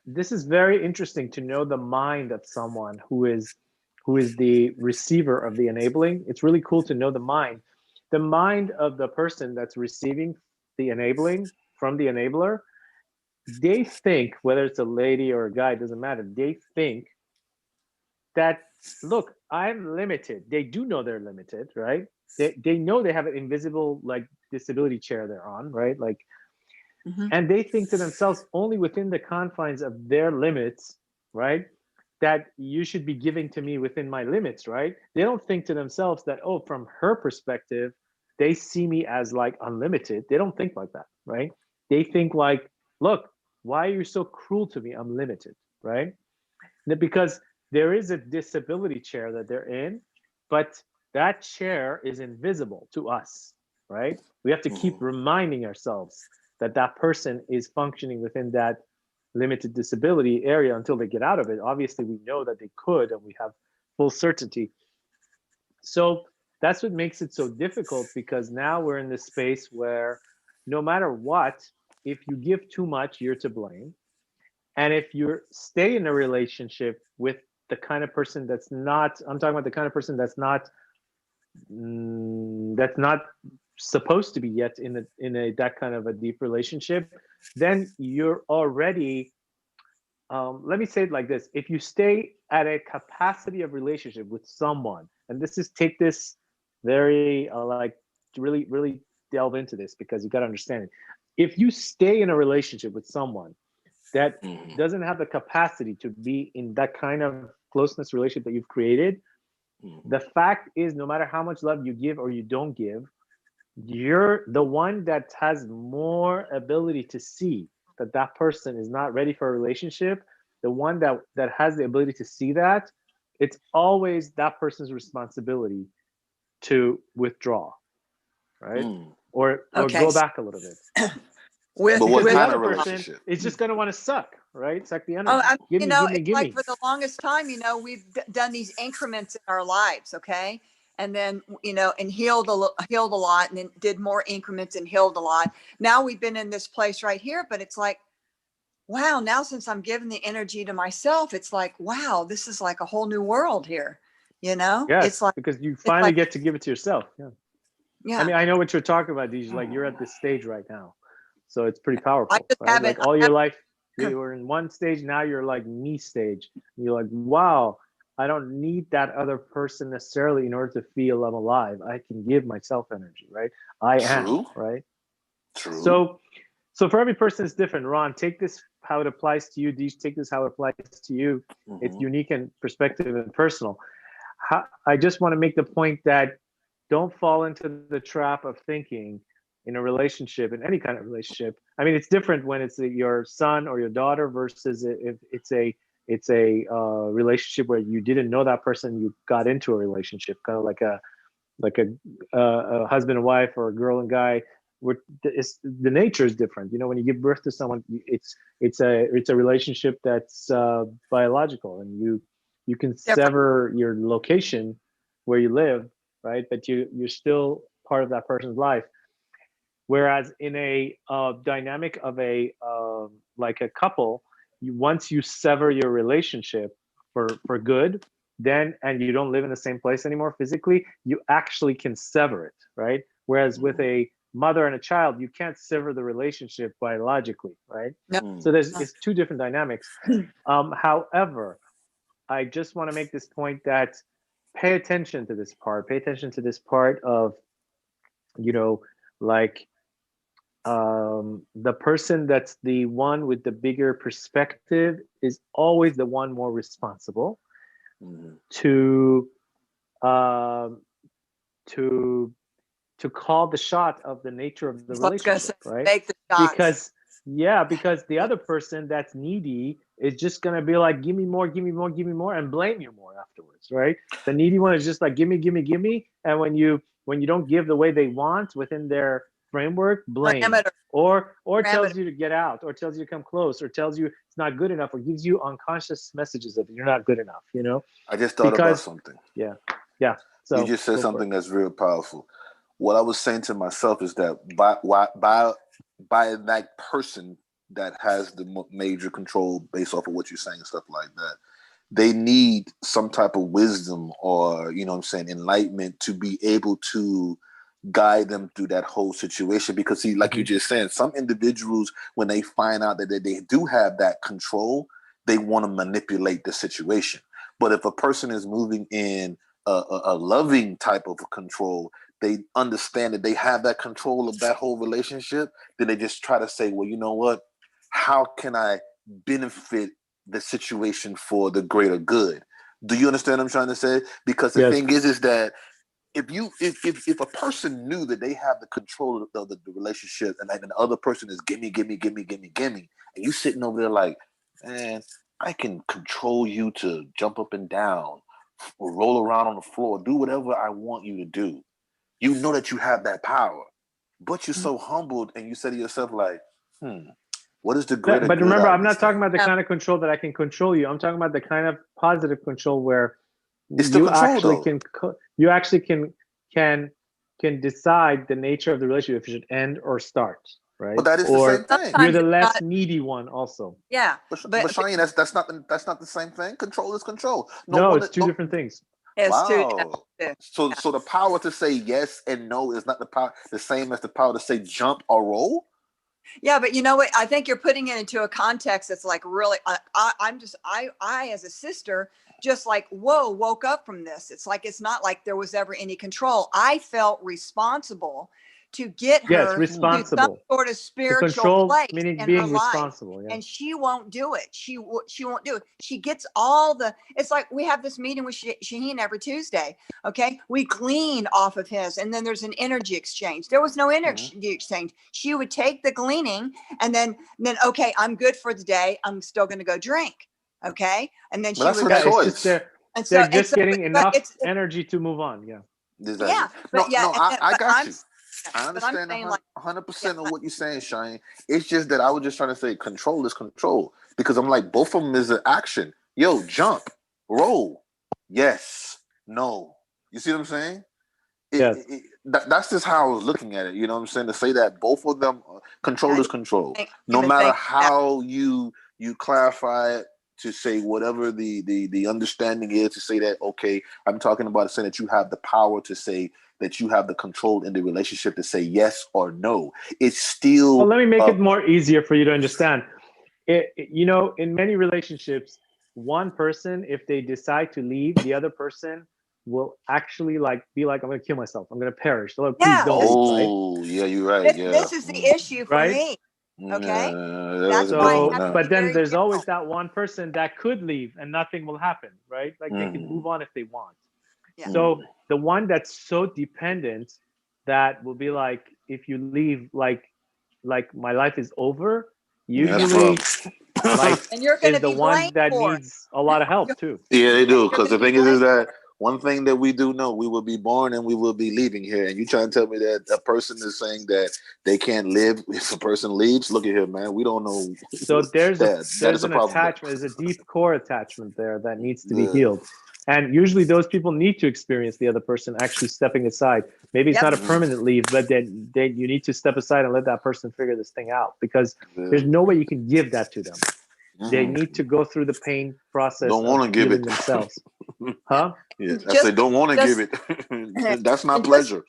This is very interesting to know the mind of someone who is the receiver of the enabling. It's really cool to know the mind of the person that's receiving the enabling from the enabler. They think, whether it's a lady or a guy, it doesn't matter. They think that, look, I'm limited. They do know they're limited, right? They know they have an invisible like disability chair they're on, right? Like, and they think to themselves, only within the confines of their limits, right, that you should be giving to me within my limits, right? They don't think to themselves that, oh, from her perspective, they see me as like unlimited. They don't think like that, right? They think like, look, why are you so cruel to me? I'm limited, right? Because there is a disability chair that they're in, but that chair is invisible to us, right? We have to keep reminding ourselves that that person is functioning within that limited disability area until they get out of it. Obviously, we know that they could, and we have full certainty. So that's what makes it so difficult, because now we're in this space where no matter what, if you give too much, you're to blame. And if you stay in a relationship with the kind of person that's not, I'm talking about the kind of person that's not supposed to be yet in that kind of a deep relationship, then you're already, let me say it like this: if you stay at a capacity of relationship with someone, and this is, take this very like really delve into this, because you got to understand it. If you stay in a relationship with someone that doesn't have the capacity to be in that kind of closeness relationship that you've created, the fact is, no matter how much love you give or you don't give, you're the one that has more ability to see that that person is not ready for a relationship. The one that has the ability to see that, it's always that person's responsibility to withdraw, right? Mm. Or Okay. go back a little bit. With But what Because the kind other of person relationship? is just going to want to suck, right? Suck the Oh, energy. Give me, give me, it's give like me. for the longest time, we've done these increments in our lives, okay? And then, and healed a lot, and then did more increments and healed a lot. Now we've been in this place right here, but it's like, wow, now since I'm giving the energy to myself, it's like, wow, this is like a whole new world here. It's Yes, like, because you it's finally like, get to give it to yourself. Yeah. I yeah, mean, I know what you're talking about, Deej. Like you're at this stage right now. So it's pretty I powerful, just right? Like all I your life, you were in one stage, now you're like me stage. And you're like, wow, I don't need that other person necessarily in order to feel I'm alive. I can give myself energy, right? I am, True. right? True. So so for every person it's different. Ron, take this how it applies to you. Deej, take this how it applies to you. It's Hmm. unique and perspective and personal. I just want to make the point that don't fall into the trap of thinking in a relationship, in any kind of relationship. I mean, it's different when it's your son or your daughter versus if it's a relationship where you didn't know that person, you got into a relationship, kind of like a husband and wife or a girl and guy. Where the nature is different. When you give birth to someone, it's a relationship that's biological, and you can different. sever your location where you live, right? But you're still part of that person's life. Whereas in a dynamic of a like a couple, once you sever your relationship for good, then and you don't live in the same place anymore physically, you actually can sever it, right? Whereas with Hmm. a mother and a child, you can't sever the relationship biologically, right? No. So it's two different dynamics. However, I just want to make this point that pay attention to this part. Pay attention to this part of you know like the person that's the one with the bigger perspective is always the one more responsible Hmm. to um, to to call the shot of the nature of the So I was gonna say, relationship, right? make the shots. Because the other person that's needy is just gonna be like, give me more, give me more, give me more, and blame you more afterwards, right? The needy one is just like, give me, give me, give me, and when you don't give the way they want within their framework, blame, Parameter, or parameter. tells you to get out, or tells you to come close, or tells you it's not good enough, or gives you unconscious messages of you're not good enough, I just thought about because something. yeah, yeah. You So just said go for it. something that's real powerful. What I was saying to myself is that by that person that has the major control based off of what you're saying, stuff like that, they need some type of wisdom or what I'm saying, enlightenment to be able to guide them through that whole situation. Because see, like you Mm-hmm. just said, some individuals, when they find out that they do have that control, they want to manipulate the situation. But if a person is moving in a loving type of control, they understand that they have that control of that whole relationship, then they just try to say, well, you know what, how can I benefit the situation for the greater good? Do you understand what I'm trying to say? Because the Yes. thing is that if a person knew that they have the control of the relationship, and like the other person is gimme, gimme, gimme, gimme, gimme, and you sitting over there like, man, I can control you to jump up and down or roll around on the floor, do whatever I want you to do. You know that you have that power, but you're so humbled, and you say to yourself like, what is the greater But good remember, out of I'm this not talking thing? about the Yeah. kind of control that I can control you. I'm talking about the kind of positive control where It's still you control actually though. can you actually can can decide the nature of the relationship if it should end or start, But right? that is the same Or thing. you're Sometimes the it's less not. needy one also. Yeah, But but Shahin, that's not the same thing. Control is control. No No, one. it's two No. different things. it's too. Yeah, Wow. too. Yeah. So the power to say yes and no is not the same as the power to say jump or roll. Yeah, but you know what? I think you're putting it into a context that's like really. I as a sister, just like whoa, woke up from this. It's like it's not like there was ever any control. I felt responsible to get Yes, her to some responsible. sort of To spiritual control, place meaning in her being life. responsible. Yeah. And she won't do it. She won't do it. She gets all the, it's like we have this meeting with Shahin every Tuesday. Okay. We glean off of his, and then there's an energy exchange. There was no energy exchange. She would take the gleaning and then, okay, I'm good for the day. I'm still going to go drink. Okay. And then But she that's would her go. Yeah, it's just choice. they're And just so, getting but enough it's, energy to move on. Yeah. Exactly. yeah, but yeah. No, I But got you. I but I'm understand saying like, 100% yeah, of what you're saying, Shane. It's just that I was just trying to say control is control because I'm like, both of them is an action. Yo, jump, roll, yes, no. You see what I'm saying? Yes. That's just how I was looking at it. You know what I'm saying? To say that both of them, control I is control. think, No even matter think that. how you clarify it to say whatever the understanding is, to say that, okay, I'm talking about saying that you have the power to say that you have the control in the relationship to say yes or no. It's still Well, let me make it more easier for you to understand. In many relationships, one person, if they decide to leave, the other person will actually like be like, I'm gonna kill myself. I'm gonna perish. So like, please Yeah, don't leave, right? oh yeah, you're right. Yeah. this is the issue for Right? me. Okay. Yeah, that was That's a good why I So, one. have to Now. be but then very there's always gentle. that one person that could leave and nothing will happen, right? Like they can move on if they want. Yeah. So the one that's so dependent that will be like, if you leave, like my life is over, That's Yeah. usually rough. like And you're going is to the be one blamed that for it. needs a lot of help You're, too. Yeah, they do. you're Because going the to be thing is blamed that for it. one thing that we do know, we will be born and we will be leaving here. And you trying to tell me that a person is saying that they can't live if a person leaves? Look at here, man. We don't know So there's a that is there's a an problem. attachment, there's a deep core attachment there that needs to be Yeah. healed. And usually those people need to experience the other person actually stepping aside. Maybe it's Yep. not a permanent leave, but then you need to step aside and let that person figure this thing out because Yeah. there's no way you can give that to them. They Mm-mm. need to go through the pain process Don't want of to give healing it. themselves. Yeah. Huh? Yeah, I say Just, don't want to give just, it. That's not and just pleasure.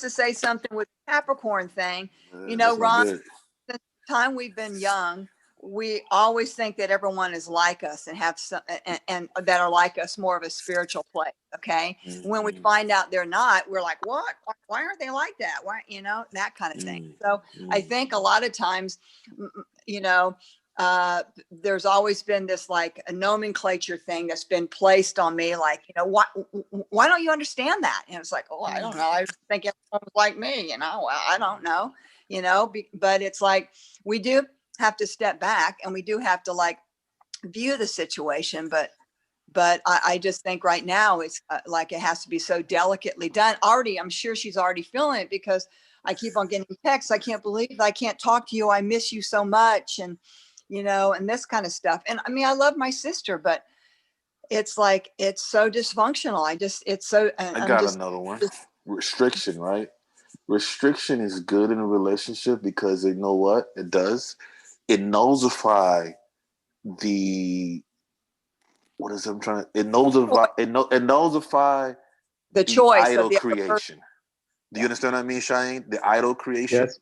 to say something with the Capricorn thing, That's not Ron, good. since the time we've been young, we always think that everyone is like us and have some, and that are like us more of a spiritual place. Okay. When we Mm-hmm. find out they're not, we're like, what? Why aren't they like that? Why, that kind of thing. So I think a lot of times, you know, there's always been this like a nomenclature thing that's been placed on me, like, why don't you understand that? And it's like, oh, I don't know. I think everyone's like me, well, I don't know, but it's like we do have to step back and we do have to like view the situation, but I just think right now it's like it has to be so delicately done. Already, I'm sure she's already feeling it because I keep on getting texts. I can't believe I can't talk to you. I miss you so much. And, and this kind of stuff. And I mean, I love my sister, but it's like, it's so dysfunctional. It's so, and I I'm got just, another one. Restriction, right? Restriction is good in a relationship because you know what it does? It nullify the what is it I'm trying to it nullify the the choice of idol the other person. creation. Do you understand what I mean, Shahin? The idol creation? Yes.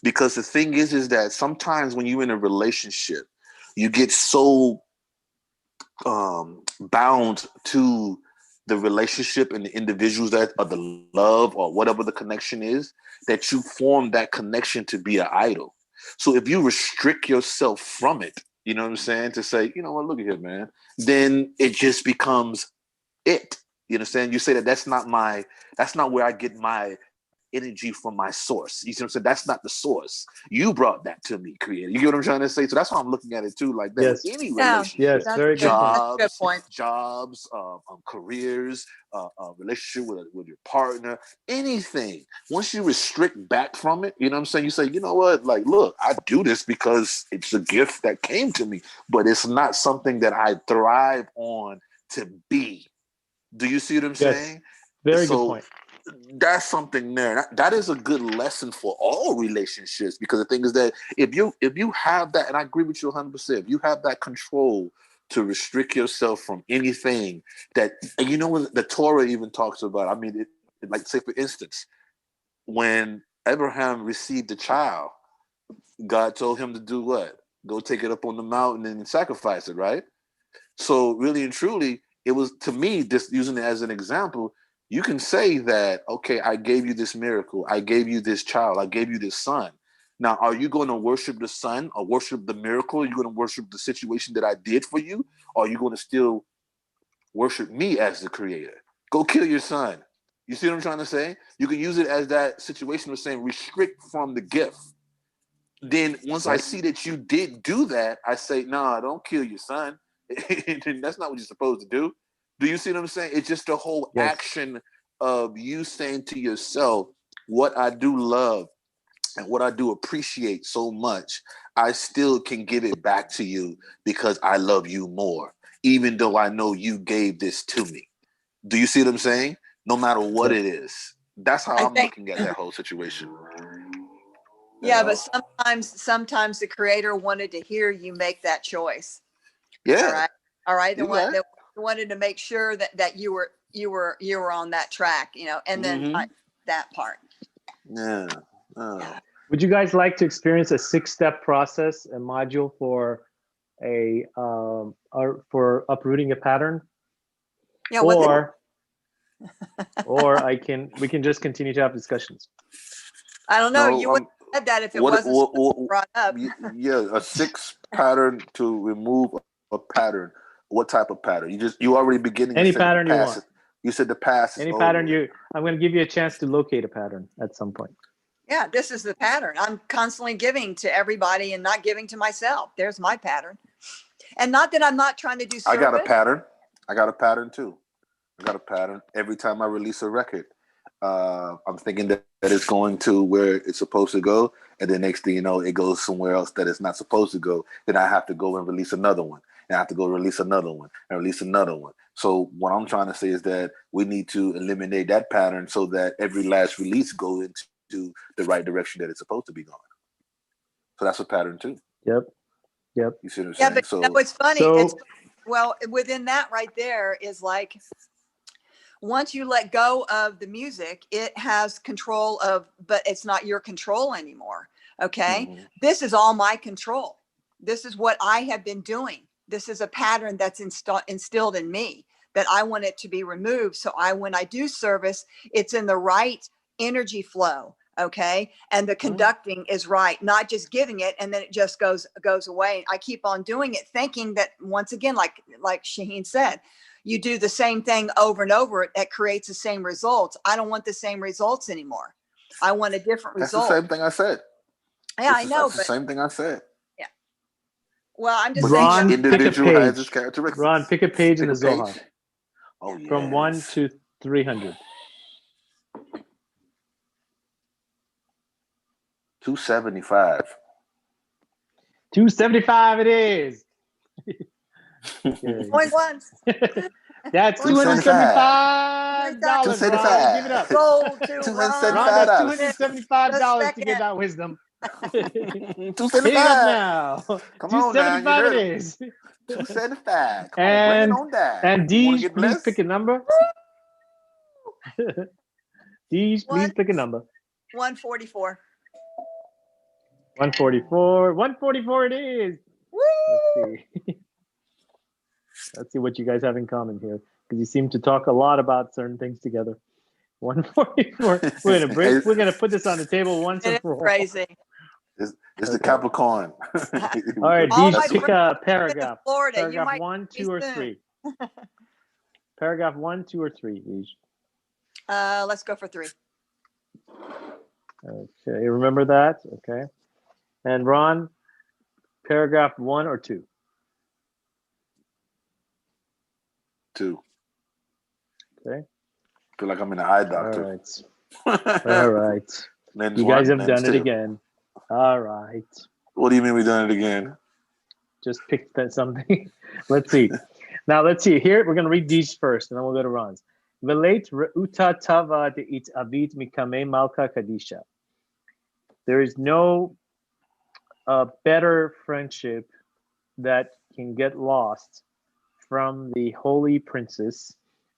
Because the thing is that sometimes when you're in a relationship, you get so bound to the relationship and the individuals that are the love or whatever the connection is, that you form that connection to be an idol. So if you restrict yourself from it, you know what I'm saying, to say, you know what, look at here, man, then it just becomes it. You understand? You say that's not where I get my energy from my source. You see what I'm saying? That's not the source. You brought that to me, creator. You get what I'm trying to say? So that's why I'm looking at it too, like that with Yes. any Yeah, relationship, Yes. Very good point. that's a good point. jobs, careers, relationship with your partner, anything. Once you restrict back from it, you know what I'm saying? You say, you know what? Like, look, I do this because it's a gift that came to me, but it's not something that I thrive on to be. Do you see what I'm Yes. saying? Very good So point. that's something there. That is a good lesson for all relationships because the thing is that if you have that, and I agree with you 100%, if you have that control to restrict yourself from anything that, and you know what the Torah even talks about. I mean, like say for instance, when Abraham received the child, God told him to do what? Go take it up on the mountain and sacrifice it, right? So really and truly, it was to me, just using it as an example, You can say that, okay, I gave you this miracle, I gave you this child, I gave you this son. Now, are you going to worship the son or worship the miracle? Are you going to worship the situation that I did for you? Or are you going to still worship me as the creator? Go kill your son. You see what I'm trying to say? You can use it as that situation of saying restrict from the gift. Then once I see that you did do that, I say, nah, don't kill your son. That's not what you're supposed to do. Do you see what I'm saying? It's just the whole action of you saying to yourself, what I do love and what I do appreciate so much, I still can give it back to you because I love you more, even though I know you gave this to me. Do you see what I'm saying? No matter what it is. That's how I'm looking at that whole situation. Yeah, but sometimes the creator wanted to hear you make that choice. Yeah. All right. They wanted to make sure that you were on that track, and then that part. Yeah. Would you guys like to experience a 6-step process, a module for for uprooting a pattern? Yeah. Or we can just continue to have discussions. I don't know. You would have said that if it wasn't brought up. Yeah, a 6 pattern to remove a pattern. What type of pattern? You already beginning. Any pattern you want. You said the past. Any pattern I'm going to give you a chance to locate a pattern at some point. Yeah, this is the pattern. I'm constantly giving to everybody and not giving to myself. There's my pattern. And not that I'm not trying to do service. I got a pattern too. I got a pattern. Every time I release a record, I'm thinking that it's going to where it's supposed to go. And the next thing you know, it goes somewhere else that it's not supposed to go. Then I have to go and release another one. And I have to go release another one and release another one. So what I'm trying to say is that we need to eliminate that pattern so that every last release goes into the right direction that it's supposed to be going. So that's a pattern too. Yep. You see what I'm saying? But it's funny. Well, within that right there is like, once you let go of the music, it has control of, but it's not your control anymore. Okay. Mm-hmm. This is all my control. This is what I have been doing. This is a pattern that's instilled in me that I want it to be removed. So when I do service, it's in the right energy flow. Okay. And the conducting is right, not just giving it and then it just goes away. I keep on doing it, thinking that once again, like Shahin said, you do the same thing over and over, that creates the same results. I don't want the same results anymore. I want a different result. That's the same thing I said. Yeah, I know. That's the same thing I said. Yeah. Well, I'm just saying. Each individual has its characteristics. Ron, pick a page in the Zohar. Oh, yes. From 1 to 300. 275. 275 it is. Point once. That's $275. Ron, give it up. Sold to Ron, that's $275 to get that wisdom. $275. Pick it up now. Come on, now. $275 it is. $275. Come on, bring it on that. And Deej, please pick a number. Deej, please pick a number. 144. 144. 144 it is. Woo! Let's see. Let's see what you guys have in common here, because you seem to talk a lot about certain things together. 144. We're gonna put this on the table once and for all. Crazy. It's the Capricorn. All right, Deej, pick a paragraph. Florida, paragraph 1, 2, or 3. Paragraph 1, 2, or 3, Deej. Let's go for 3. Okay, remember that? Okay. And Ron, paragraph 1 or 2? 2. Okay. I feel like I'm in an eye doctor. All right. All right. You guys have done it again. All right. What do you mean we've done it again? Just picked something. Let's see. Now, let's see. Here, we're going to read these first, and then we'll go to Ron's. Velate re'uta tava de'it avit mikame malka kadisha. There is no better friendship that can get lost from the holy princess.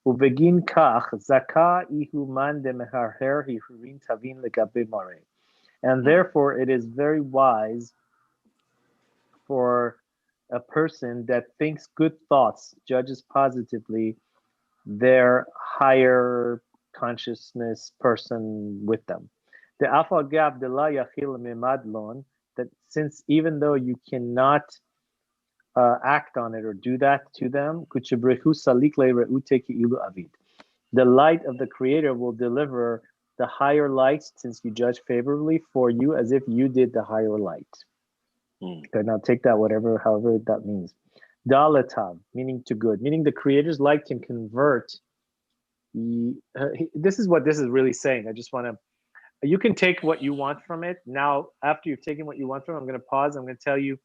Ubegin kach zaka ihu man de meharher hihurin tavin legabe mare. And therefore, it is very wise for a person that thinks good thoughts, judges positively their higher consciousness person with them. The Afal Gab de la Yachil Mimadlon, that since even though you cannot act on it or do that to them, the light of the Creator will deliver the higher light since you judge favorably for you as if you did the higher light. Okay, now take that however that means. Dalatav, meaning to good, meaning the Creator's light can convert. This is what this is really saying. I just want to, you can take what you want from it. Now, after you've taken what you want from it, I'm going to pause. I'm going to tell you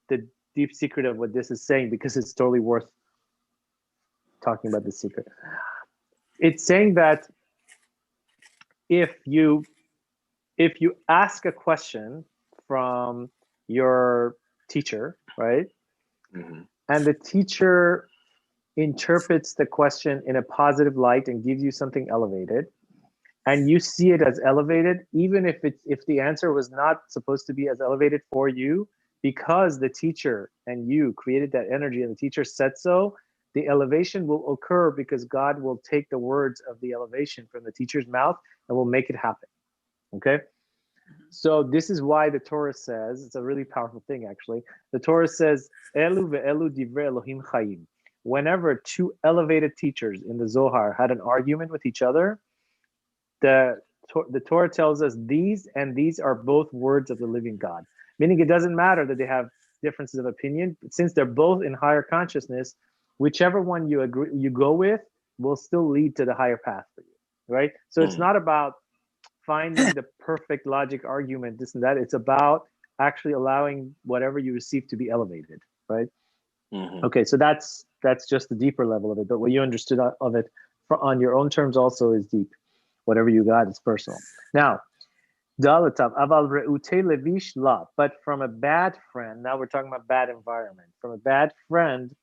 the deep secret of what this is saying because it's totally worth talking about the secret. It's saying that if you ask a question from your teacher, right? Mm-hmm. And the teacher interprets the question in a positive light and gives you something elevated, and you see it as elevated, even if the answer was not supposed to be as elevated for you, because the teacher and you created that energy and the teacher said so, the elevation will occur because God will take the words of the elevation from the teacher's mouth and will make it happen. Okay? So this is why the Torah says, it's a really powerful thing actually. The Torah says, Elu ve'elu divrei Elohim chayim. Whenever two elevated teachers in the Zohar had an argument with each other, the Torah tells us these and these are both words of the living God. Meaning it doesn't matter that they have differences of opinion, but since they're both in higher consciousness, whichever one you go with will still lead to the higher path for you, right? So it's not about finding the perfect logic argument, this and that. It's about actually allowing whatever you receive to be elevated, right? Mm-hmm. Okay, so that's just the deeper level of it. But what you understood of it on your own terms also is deep. Whatever you got is personal. Now, Dalatav aval re'ute levish la. But from a bad friend, now we're talking about bad environment. From a bad friend,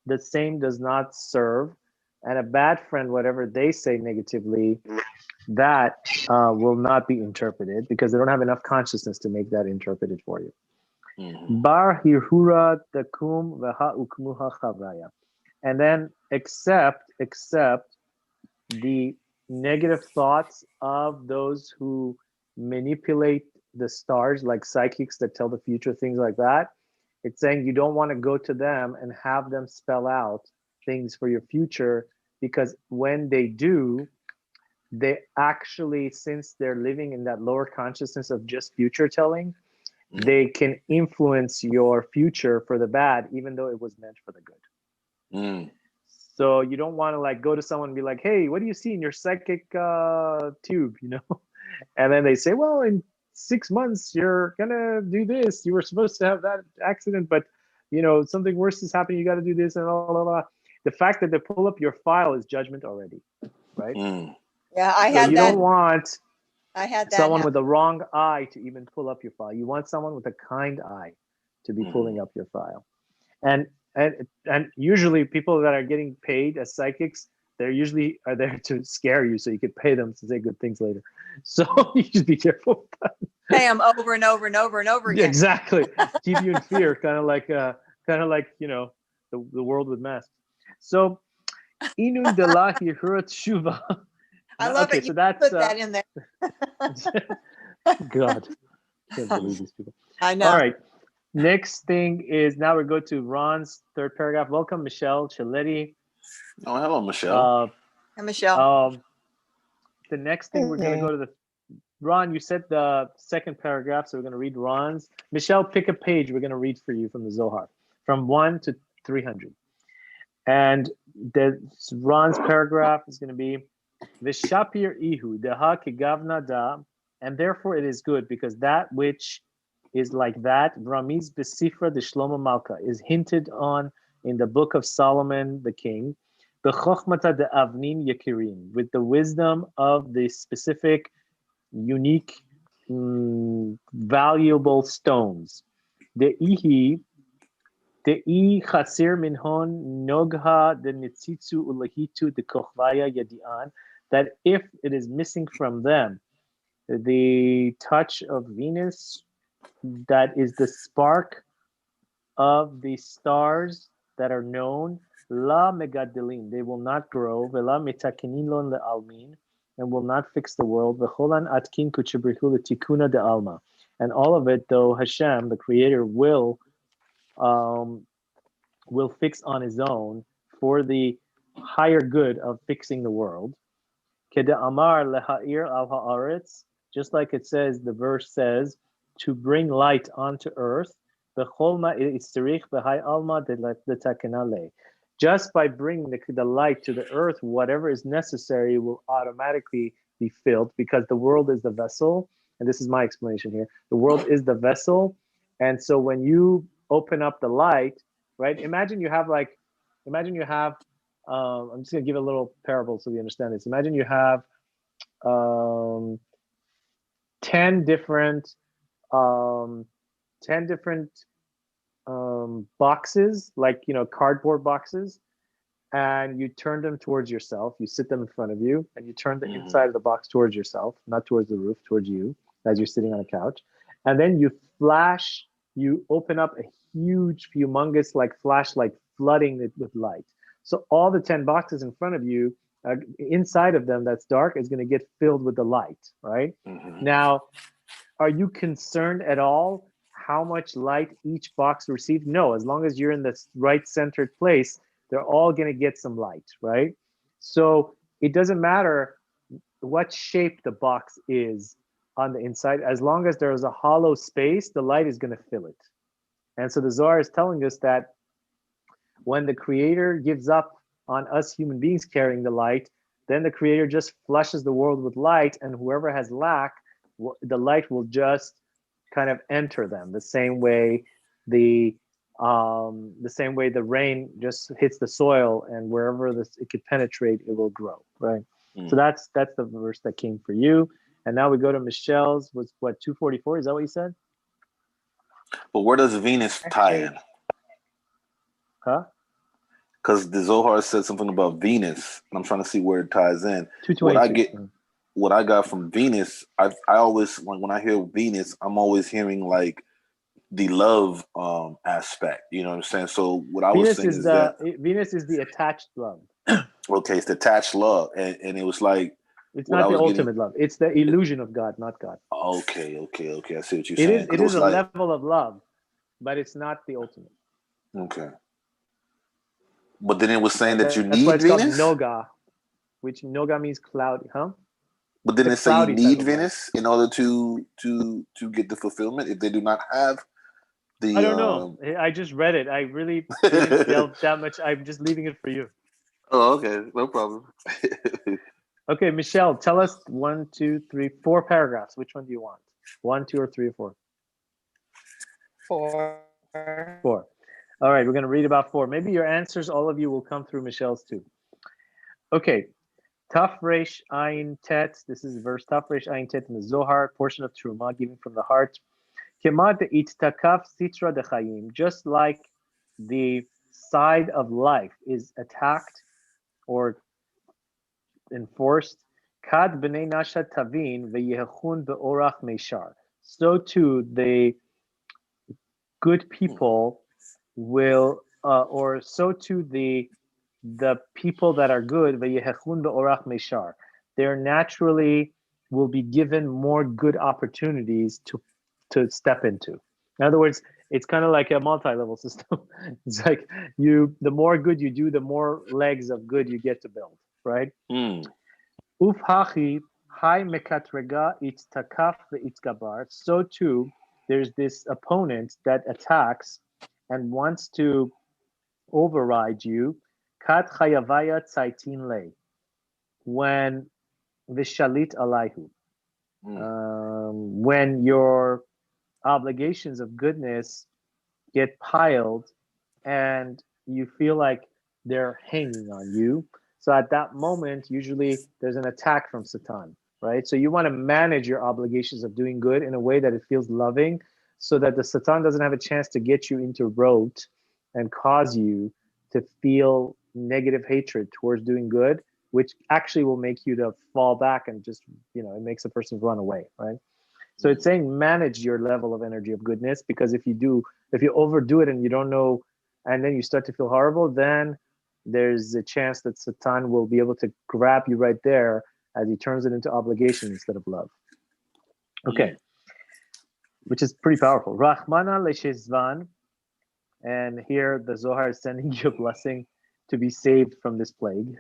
the same does not serve, and a bad friend, whatever they say negatively, that will not be interpreted because they don't have enough consciousness to make that interpreted for you. Bar hirhura takum v'ha ukmuha chavraya. And then accept the negative thoughts of those who manipulate the stars, like psychics that tell the future, things like that. It's saying you don't want to go to them and have them spell out things for your future, because when they do, they actually, since they're living in that lower consciousness of just future telling, they can influence your future for the bad, even though it was meant for the good. So you don't want to like go to someone and be like, hey, what do you see in your psychic tube, you know? And then they say, well, in 6 months, you're gonna do this. You were supposed to have that accident, but you know, something worse is happening. You got to do this and blah, blah, blah. The fact that they pull up your file is judgment already, right? Yeah, I so had you that. don't want I had that someone happen. with the wrong eye to even pull up your file. You want someone with a kind eye to be pulling up your file. And usually people that are getting paid as psychics, they're usually are there to scare you so you could pay them to say good things later. So you should be careful with that. Pay them over and over and over and over again. Exactly. Keep you in fear, kind of like you know, the world with masks. So inun delahi hurat shuva. I love okay, it. so You that's put that in there. God, can't believe these people. I know. All right. Next thing is now we go to Ron's third paragraph. Welcome, Michelle Chiletti. Oh, hello, Michelle. Hey, Michelle. The next thing we're going to go to the Ron. You said the second paragraph, so we're going to read Ron's. Michelle, pick a page. We're going to read for you from the Zohar, from 1 to 300. And the Ron's paragraph is going to be Vishapir ihu deha kigavna da, and therefore it is good because that which is like that, Ramiz Besifra de Shlomo Malka, is hinted on in the book of Solomon the king, the Chochmata de Avnim Yakirim, with the wisdom of the specific, unique, valuable stones. The Ihi, the I Chasir Minhon Nogha de Nitzitzu Ulahitu de Kochvaya Yadian, that if it is missing from them the touch of Venus, that is the spark of the stars that are known, La megadelin, they will not grow. Vela mitakinilon le'almin, and will not fix the world. V'cholan atkin kuchibrihu letikuna de alma, and all of it, though Hashem, the Creator, um, will fix on His own for the higher good of fixing the world. Kede amar leha'ir al haaretz, just like it says, the verse says, to bring light onto earth. Just by bringing the light to the earth, whatever is necessary will automatically be filled, because the world is the vessel. And this is my explanation here. The world is the vessel. And so when you open up the light, right? Imagine you have, I'm just going to give a little parable so we understand this. Imagine you have 10 different um, 10 different boxes, like, cardboard boxes, and you turn them towards yourself. You sit them in front of you, and you turn the inside of the box towards yourself, not towards the roof, towards you, as you're sitting on a couch. And then you open up a huge, humongous, like, flashlight, flooding it with light. So all the 10 boxes in front of you, inside of them that's dark, is going to get filled with the light, right? Now, are you concerned at all how much light each box receives? No, as long as you're in the right centered place, they're all going to get some light, right? So it doesn't matter what shape the box is on the inside. As long as there's a hollow space, the light is going to fill it. And so the Zohar is telling us that when the Creator gives up on us human beings carrying the light, then the Creator just flushes the world with light, and whoever has lack, the light will just kind of enter them the same way the rain just hits the soil, and wherever it could penetrate, it will grow, right? So that's the verse that came for you. And now we go to Michelle's, was what, 244? Is that what you said? But where does Venus tie in? Huh? Because the Zohar said something about Venus, and I'm trying to see where it ties in. 222. What I got from Venus, I always, when I hear Venus, I'm always hearing like the love aspect. You know what I'm saying? So what I was saying is that Venus is the attached love. Okay, it's detached love, and it was like it's not the ultimate love. It's the illusion of God, not God. Okay. I see what you're saying. It is a level of love, but it's not the ultimate. Okay. But then it was saying that you that's need why it's Venus. Called Noga, which Noga means cloudy, huh? But then they say you need Venus in order to get the fulfillment. If they do not have the, I don't know. I just read it. I really didn't delve that much. I'm just leaving it for you. Oh, okay, no problem. Okay, Michelle, tell us 1, 2, 3, 4 paragraphs. Which one do you want? 1, 2, or 3, or 4? 4. All right, we're going to read about 4. Maybe your answers, all of you, will come through Michelle's too. Okay. Taf Resh Ayin Tet. This is verse Taf Resh Ayin Tet in the Zohar, portion of Truma, given from the heart. Kemad Ittakaf Sitra de Chayim. Just like the side of life is attacked or enforced. Kad b'nei nasha tavin v'yehechun be'orach meishar. So too the good people will, or so too the people that are good, v'yehechun be'orach meishar. They're naturally will be given more good opportunities to step into. In other words, it's kind of like a multi-level system. It's like the more good you do, the more legs of good you get to build, right? Ufhachi hai mekatrega itztakaf ve'itzgabar. So too, there's this opponent that attacks and wants to override you. Kat chayavaya tzaitin le. When vishalit alayhu. When your obligations of goodness get piled and you feel like they're hanging on you. So at that moment, usually there's an attack from Satan, right? So you want to manage your obligations of doing good in a way that it feels loving, so that the Satan doesn't have a chance to get you into rote and cause you to feel negative hatred towards doing good, which actually will make you to fall back and just, it makes a person run away, right? So it's saying manage your level of energy of goodness, because if you overdo it and you don't know, and then you start to feel horrible, then there's a chance that Satan will be able to grab you right there as he turns it into obligation instead of love. Okay, which is pretty powerful. Rahmana leshezvan, and here the Zohar is sending you a blessing to be saved from this plague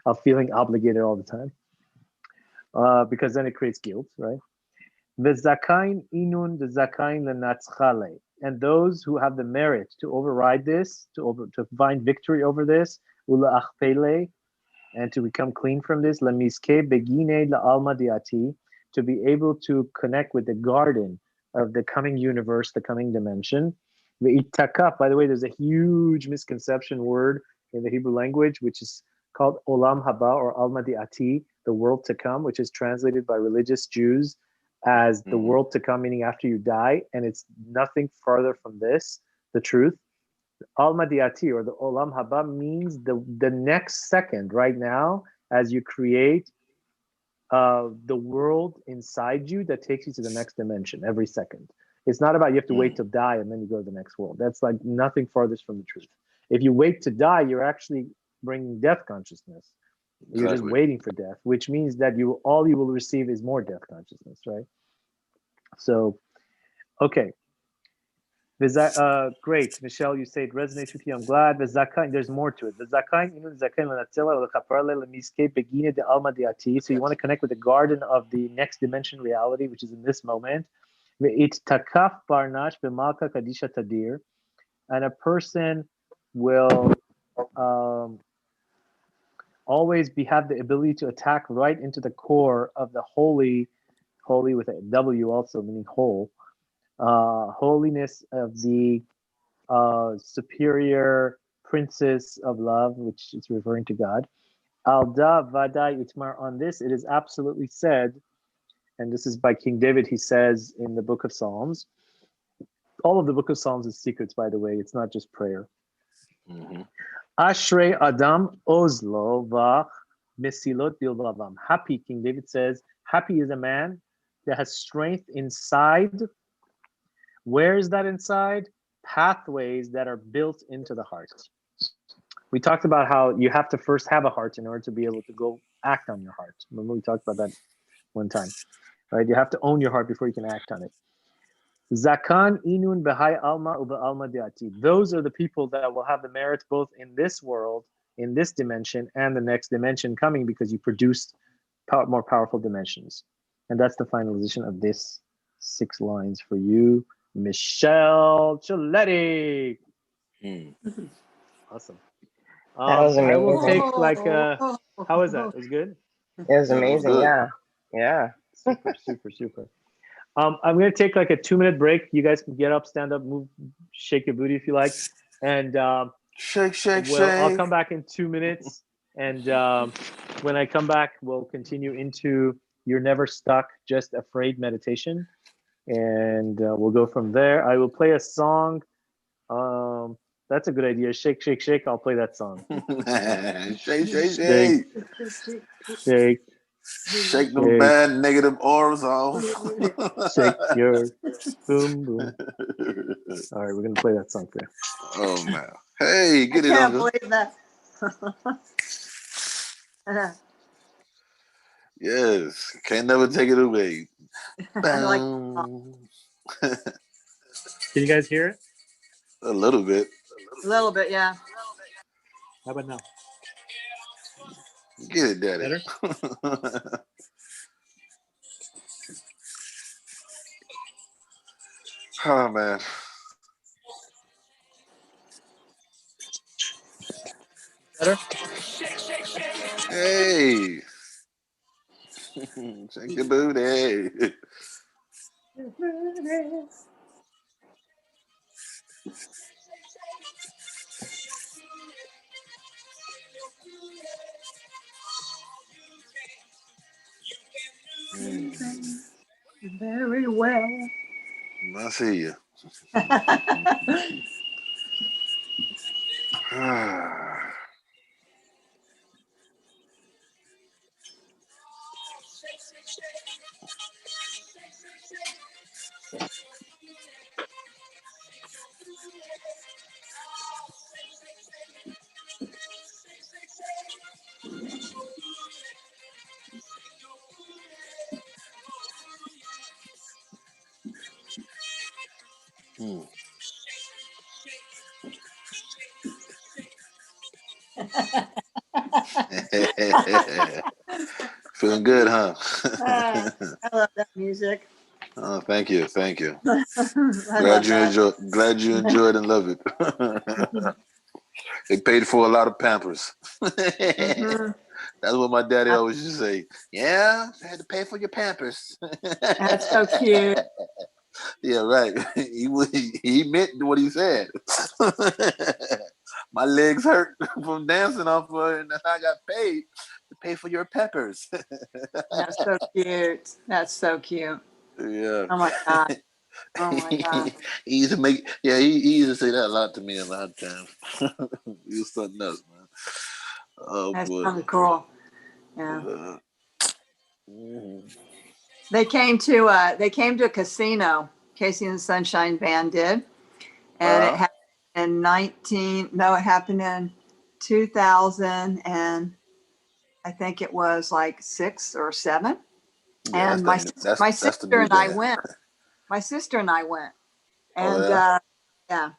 of feeling obligated all the time, because then it creates guilt, right? The zakain inun the zakain lenatzchale, and those who have the merit to override this, to find victory over this, ula achpele, and to become clean from this, lamiske begine la alma diati, to be able to connect with the garden of the coming universe, the coming dimension. Ve'itakaf, by the way, there's a huge misconception word in the Hebrew language, which is called olam haba or alma diati, the world to come, which is translated by religious Jews as the world to come, meaning after you die, and it's nothing farther from this, the truth. Alma diati, or the olam haba, means the next second, right now, as you create the world inside you that takes you to the next dimension every second. It's not about you have to wait to die and then you go to the next world. That's like nothing farthest from the truth. If you wait to die, you're actually bringing death consciousness. You're just waiting for death, which means that all you will receive is more death consciousness, right? So, okay. Great, Michelle. You say it resonates with you. I'm glad. There's more to it. So you want to connect with the garden of the next dimension reality, which is in this moment. And a person will always have the ability to attack right into the core of the holy with a W also, meaning whole, holiness of the superior princess of love, which is referring to God. Alda Vadai Itmar, on this, it is absolutely said, and this is by King David, he says in the book of Psalms. All of the book of Psalms is secrets, by the way. It's not just prayer. Ashrei Adam Ozlo Vach Mesilot Bilvavam. Happy, King David says, happy is a man that has strength inside. Where is that inside? Pathways that are built into the heart. We talked about how you have to first have a heart in order to be able to go act on your heart. Remember we talked about that one time, right? You have to own your heart before you can act on it. Zakan inun behai alma uba alma diati. Those are the people that will have the merit both in this world, in this dimension, and the next dimension coming, because you produced more powerful dimensions. And that's the finalization of this 6 lines for you, Michelle Chiletti. Awesome. That was amazing. I will take how was that? It was good? It was amazing. Yeah. Super. I'm going to take like a 2-minute break. You guys can get up, stand up, move, shake your booty if you like. And shake. I'll come back in 2 minutes. And when I come back, we'll continue into You're Never Stuck, Just Afraid meditation. And we'll go from there. I will play a song. That's a good idea. Shake. I'll play that song. Shake. Shake them bad negative auras off. Shake your boom. All right, we're gonna play that song for you. Oh man! Hey, get it I on. can't believe that. Yes, can't never take it away. Like, can you guys hear it? A little bit. A little bit, yeah. How about now? Get it, Daddy. Better? Oh man. Better? Hey. Shake your booty. Very well. I see you. Mm. Feeling good, huh? I love that music. Oh, thank you, thank you. I love that. Glad you enjoyed and love it. They paid for a lot of Pampers. Hmm. That's what my daddy always used to say. Yeah, I had to pay for your Pampers. That's so cute. Yeah, right. He meant what he said. My legs hurt from dancing off of it, and I got paid to pay for your peppers. That's so cute. That's so cute. Yeah. Oh my God. Oh my He God. used to make, yeah, he used to say that a lot to me a lot of times. He was something else, man. Oh That's boy. something cool. Yeah. Uh, mhm. They came to a casino. Casey and the Sunshine Band did, and it Wow. happened in 19. No, it happened in 2000, and I think it was like 6 or 7. Yeah, And my that's the sister new and I band. went. My sister and I went, Oh and yeah. yeah,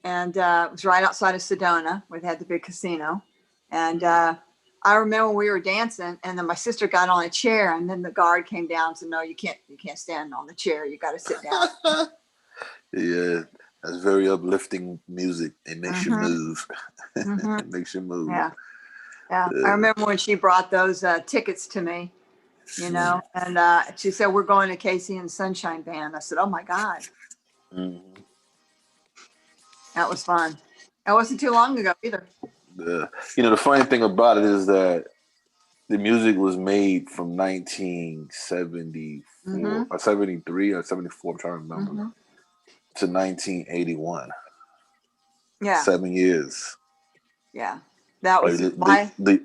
and it was right outside of Sedona. We had the big casino, and I remember we were dancing, and then my sister got on a chair, and then the guard came down and said, "No, you can't stand on the chair. You got to sit down." Yeah, that's very uplifting music. It makes you Hmm. move. Hmm. It makes you move. Yeah, yeah. I Uh, remember when she brought those tickets to me, and she said, "We're going to Casey and the Sunshine Band." I said, "Oh my God, mhm. that was fun." That wasn't too long ago either. The funny thing about it is that the music was made from 1974 Hmm. or 73 or 74, I'm trying to remember, Hmm. to 1981. Yeah, 7 years. yeah. That Like, was my. do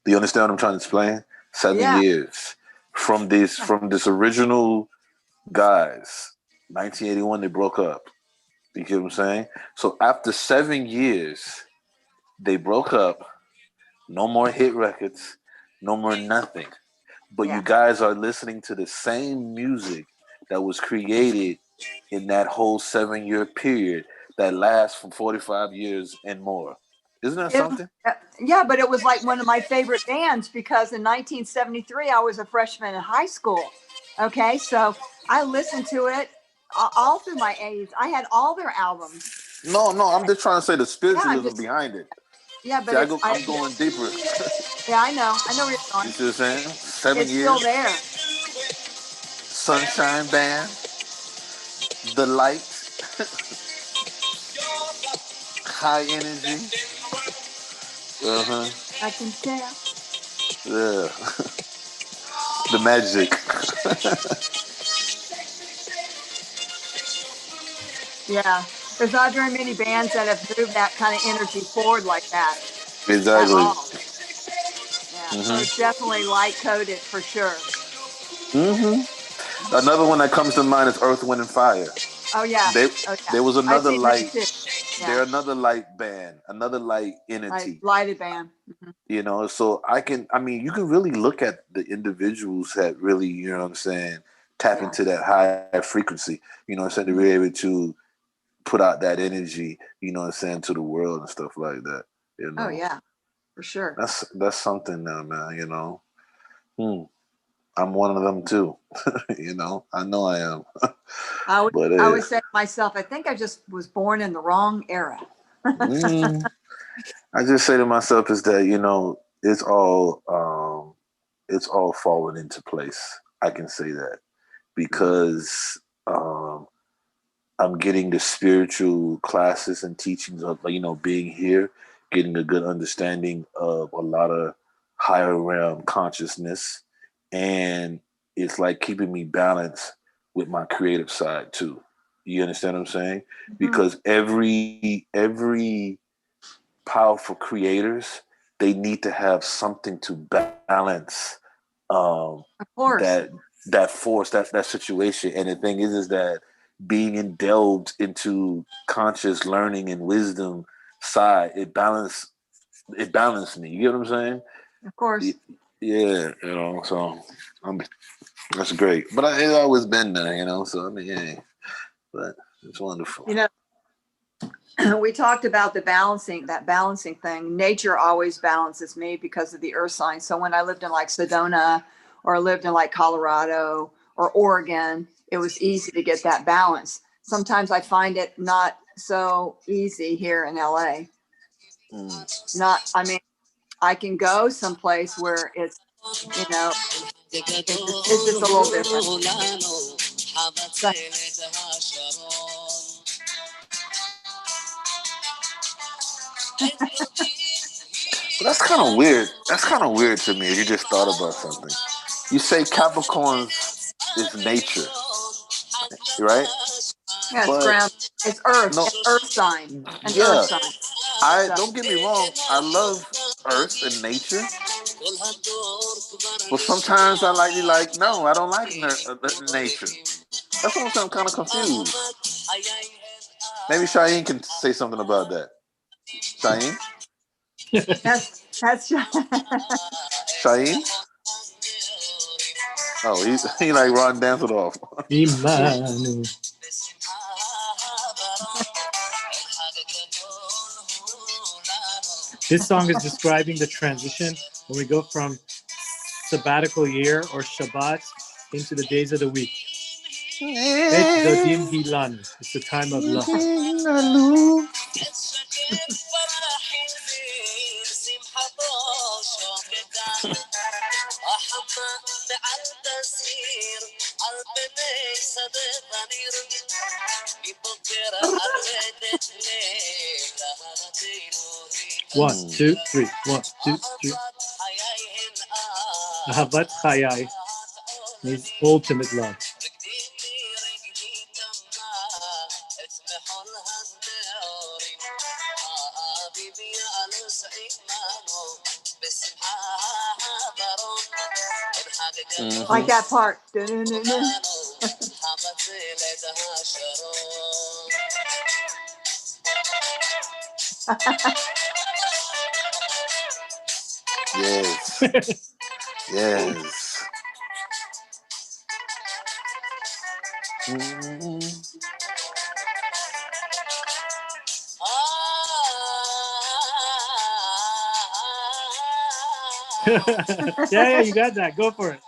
you understand what I'm trying to explain? Seven Yeah. years from this original guys. 1981 they broke up. You get what I'm saying? So after 7 years, they broke up. No more hit records. No more nothing. But you Yeah. guys are listening to the same music that was created in that whole 7 year period that lasts from 45 years and more. Isn't that It, something? yeah, but it was like one of my favorite bands because in 1973 I was a freshman in high school. Okay, so I listened to it all through my 80s. I had all their albums. No, no, I'm just trying to say the Yeah, I'm spiritualism just behind it. yeah, See, but it's I'm going deeper. yeah, I know where you're You going. see what I'm saying? Seven It's still years, there. Sunshine Band, The Light, High Energy. Uh-huh. I can tell. Yeah. The Magic. Yeah, there's not very many bands that have moved that kind of energy forward like that at Exactly. all. Yeah, so it's Mm-hmm. definitely light coded for sure. Mm-hmm. Another one that comes to mind is Earth, Wind, and Fire. Oh yeah, They, oh yeah. there was I another see them light. too. They're Yeah, another light band, another light entity. lighted band. Hmm. So I mean, you can really look at the individuals that really, what I'm saying, tap Yeah. into that high frequency, what I'm saying, to Mhm. be able to put out that energy, what I'm saying, to the world and stuff like that. Oh yeah, for sure. That's something now, man, Hmm. I'm one of them too. I know I am. But I always say to myself, I think I just was born in the wrong era. mm, I just say to myself is that, it's all falling into place. I can say that Mhm. because I'm getting the spiritual classes and teachings of, being here, getting a good understanding of a lot of higher realm consciousness, and it's like keeping me balanced with my creative side too. You understand what I'm saying? Mhm. Because every powerful creators, they need to have something to balance um, Of course. that force, that situation. And the thing is that being delved into conscious learning and wisdom side, it balanced me. You get what I'm saying? Of course. Yeah, so that's great. But it's always been there, so I mean, yeah. But It's wonderful. You know, we talked about that balancing thing. Nature always balances me because of the earth sign. So when I lived in like Sedona or lived in like Colorado or Oregon, it was easy to get that balance. Sometimes I find it not so easy here in LA. I mean, I can go someplace where it's, you know, it's just a little different. But But that's kind of weird. That's kind of weird to me. If you just thought about something, you say Capricorns is nature, right? yeah, it's But ground. It's Earth. no, An Earth sign. An Earth yeah. sign. I So, don't get me wrong. I love Earth and nature, but sometimes I like no, I don't like nature. That's what I'm saying. I'm kind of confused. Maybe Shahin can say something about that. Shahin, that's Shahin. Oh, he like Ron danced it off. Imanu. This song is describing the transition when we go from sabbatical year or Shabbat into the days of the week. Et Dodim Hilanu. It's the time of love. One, two, three. 1, 2, 3. Ahavat Chayai means ultimate love. like that part. Yes. Yes. Yeah, you got that. Go for it.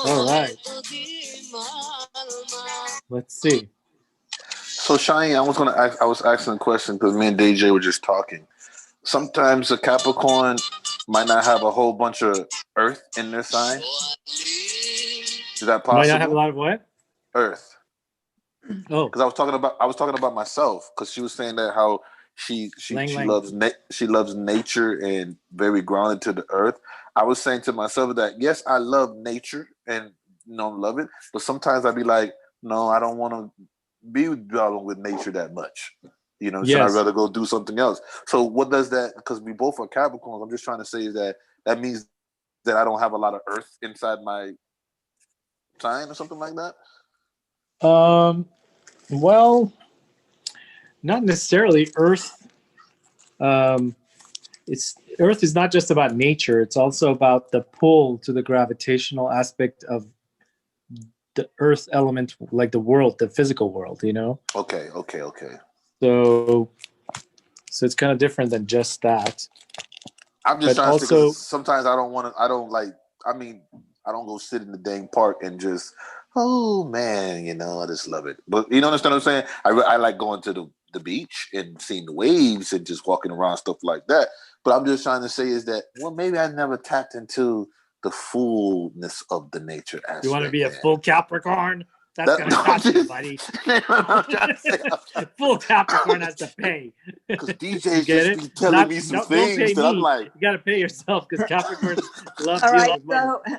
All right. Let's see. So Shahin, I was asking a question because me and DJ were just talking. Sometimes a Capricorn might not have a whole bunch of Earth in their sign. Is that possible? Might not have a lot of what? Earth. Oh, because I was talking about myself because she was saying that how she loves nature and very grounded to the earth. I was saying to myself that yes, I love nature and love it, but sometimes I'd be like, no, I don't want to be dwelling with nature that much. Yes. I'd rather go do something else. So what does that? Because we both are Capricorns. I'm just trying to say that means that I don't have a lot of earth inside my sign or something like that. Well, not necessarily. Earth Earth is not just about nature. It's also about the pull to the gravitational aspect of the Earth element, like the world, the physical world. Okay. So it's kind of different than just that. I'm just trying to say because sometimes I don't go sit in the dang park and just, oh man, I just love it. But you understand what I'm saying? I like going to the beach and seeing the waves and just walking around, stuff like that. But I'm just trying to say is that, well, maybe I never tapped into the fullness of the nature aspect. You want to be a full Capricorn? That's going to cost you, buddy. Full Capricorn has to pay. Because DJ's just be telling me some things that I'm like, you got to pay yourself because Capricorns love All dealing right, with money.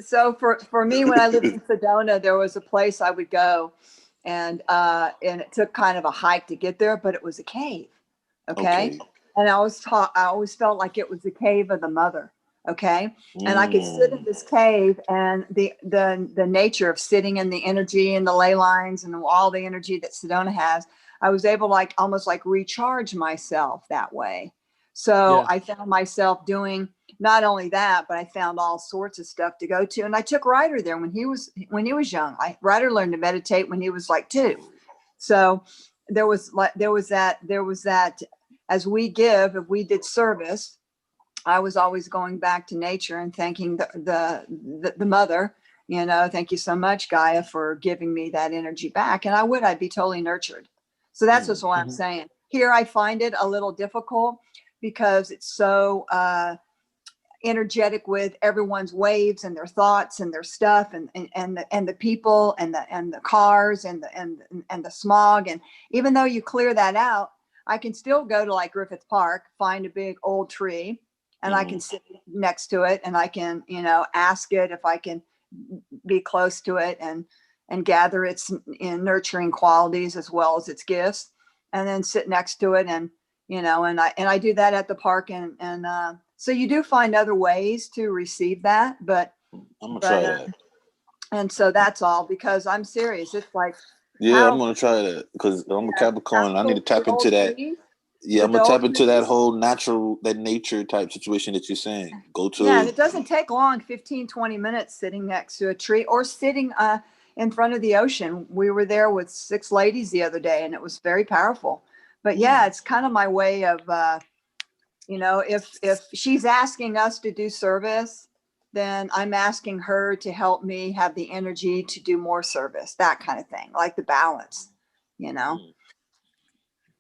So for me, when I lived in Sedona, there was a place I would go, and it took kind of a hike to get there, but it was a cave. Okay. And I always felt like it was the cave of the mother. Okay. And I could sit in this cave, and the nature of sitting in the energy and the ley lines and all the energy that Sedona has, I was able to almost recharge myself that way. So Yeah. I found myself doing not only that, but I found all sorts of stuff to go to. And I took Ryder there when he was young. Ryder learned to meditate when he was like 2. So there was that as we give, if we did service, I was always going back to nature and thanking the mother, thank you so much, Gaia, for giving me that energy back. And I'd be totally nurtured. So that's just what I'm saying. Here I find it a little difficult because it's so energetic with everyone's waves and their thoughts and their stuff and the people and the cars and the smog. And even though you clear that out, I can still go to like Griffith Park, find a big old tree, and I can sit next to it and I can, ask it if I can be close to it and gather its nurturing qualities as well as its gifts, and then sit next to it and I do that at the park and so you do find other ways to receive that, but I'm gonna try that. And so that's all, because I'm serious. It's like, I'm gonna try that because I'm a Capricorn. I need to tap into that. Yeah, I'm gonna tap into that whole nature type situation that you're saying. Go to. Yeah, and it doesn't take long, 15, 20 minutes sitting next to a tree or sitting in front of the ocean. We were there with 6 ladies the other day and it was very powerful. But yeah, it's kind of my way of, if she's asking us to do service, then I'm asking her to help me have the energy to do more service, that kind of thing, like the balance,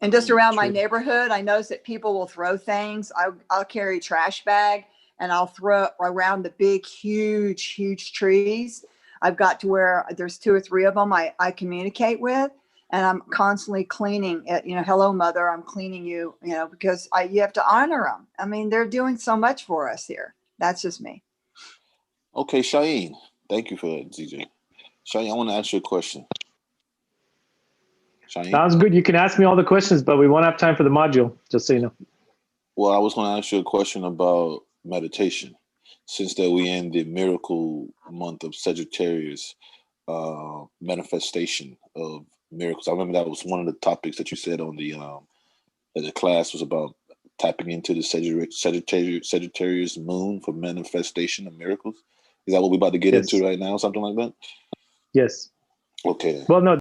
And just around my neighborhood, I notice that people will throw things. I'll carry a trash bag and I'll throw around the big, huge, huge trees. I've got to where there's 2 or 3 of them I communicate with, and I'm constantly cleaning it. Hello, mother, I'm cleaning you, because you have to honor them. I mean, they're doing so much for us here. That's just me. Okay, Shahin, thank you for that, DJ. Shahin, I want to ask you a question. Shahin? Sounds good. You can ask me all the questions, but we won't have time for the module, just so you know. Well, I was going to ask you a question about meditation. Since that we in the miracle month of Sagittarius, manifestation of miracles. I remember that was one of the topics that you said on the class was about tapping into the Sagittarius moon for manifestation of miracles. Is that what we're about to get into right now? Something like that? Yes. Okay. Well, no,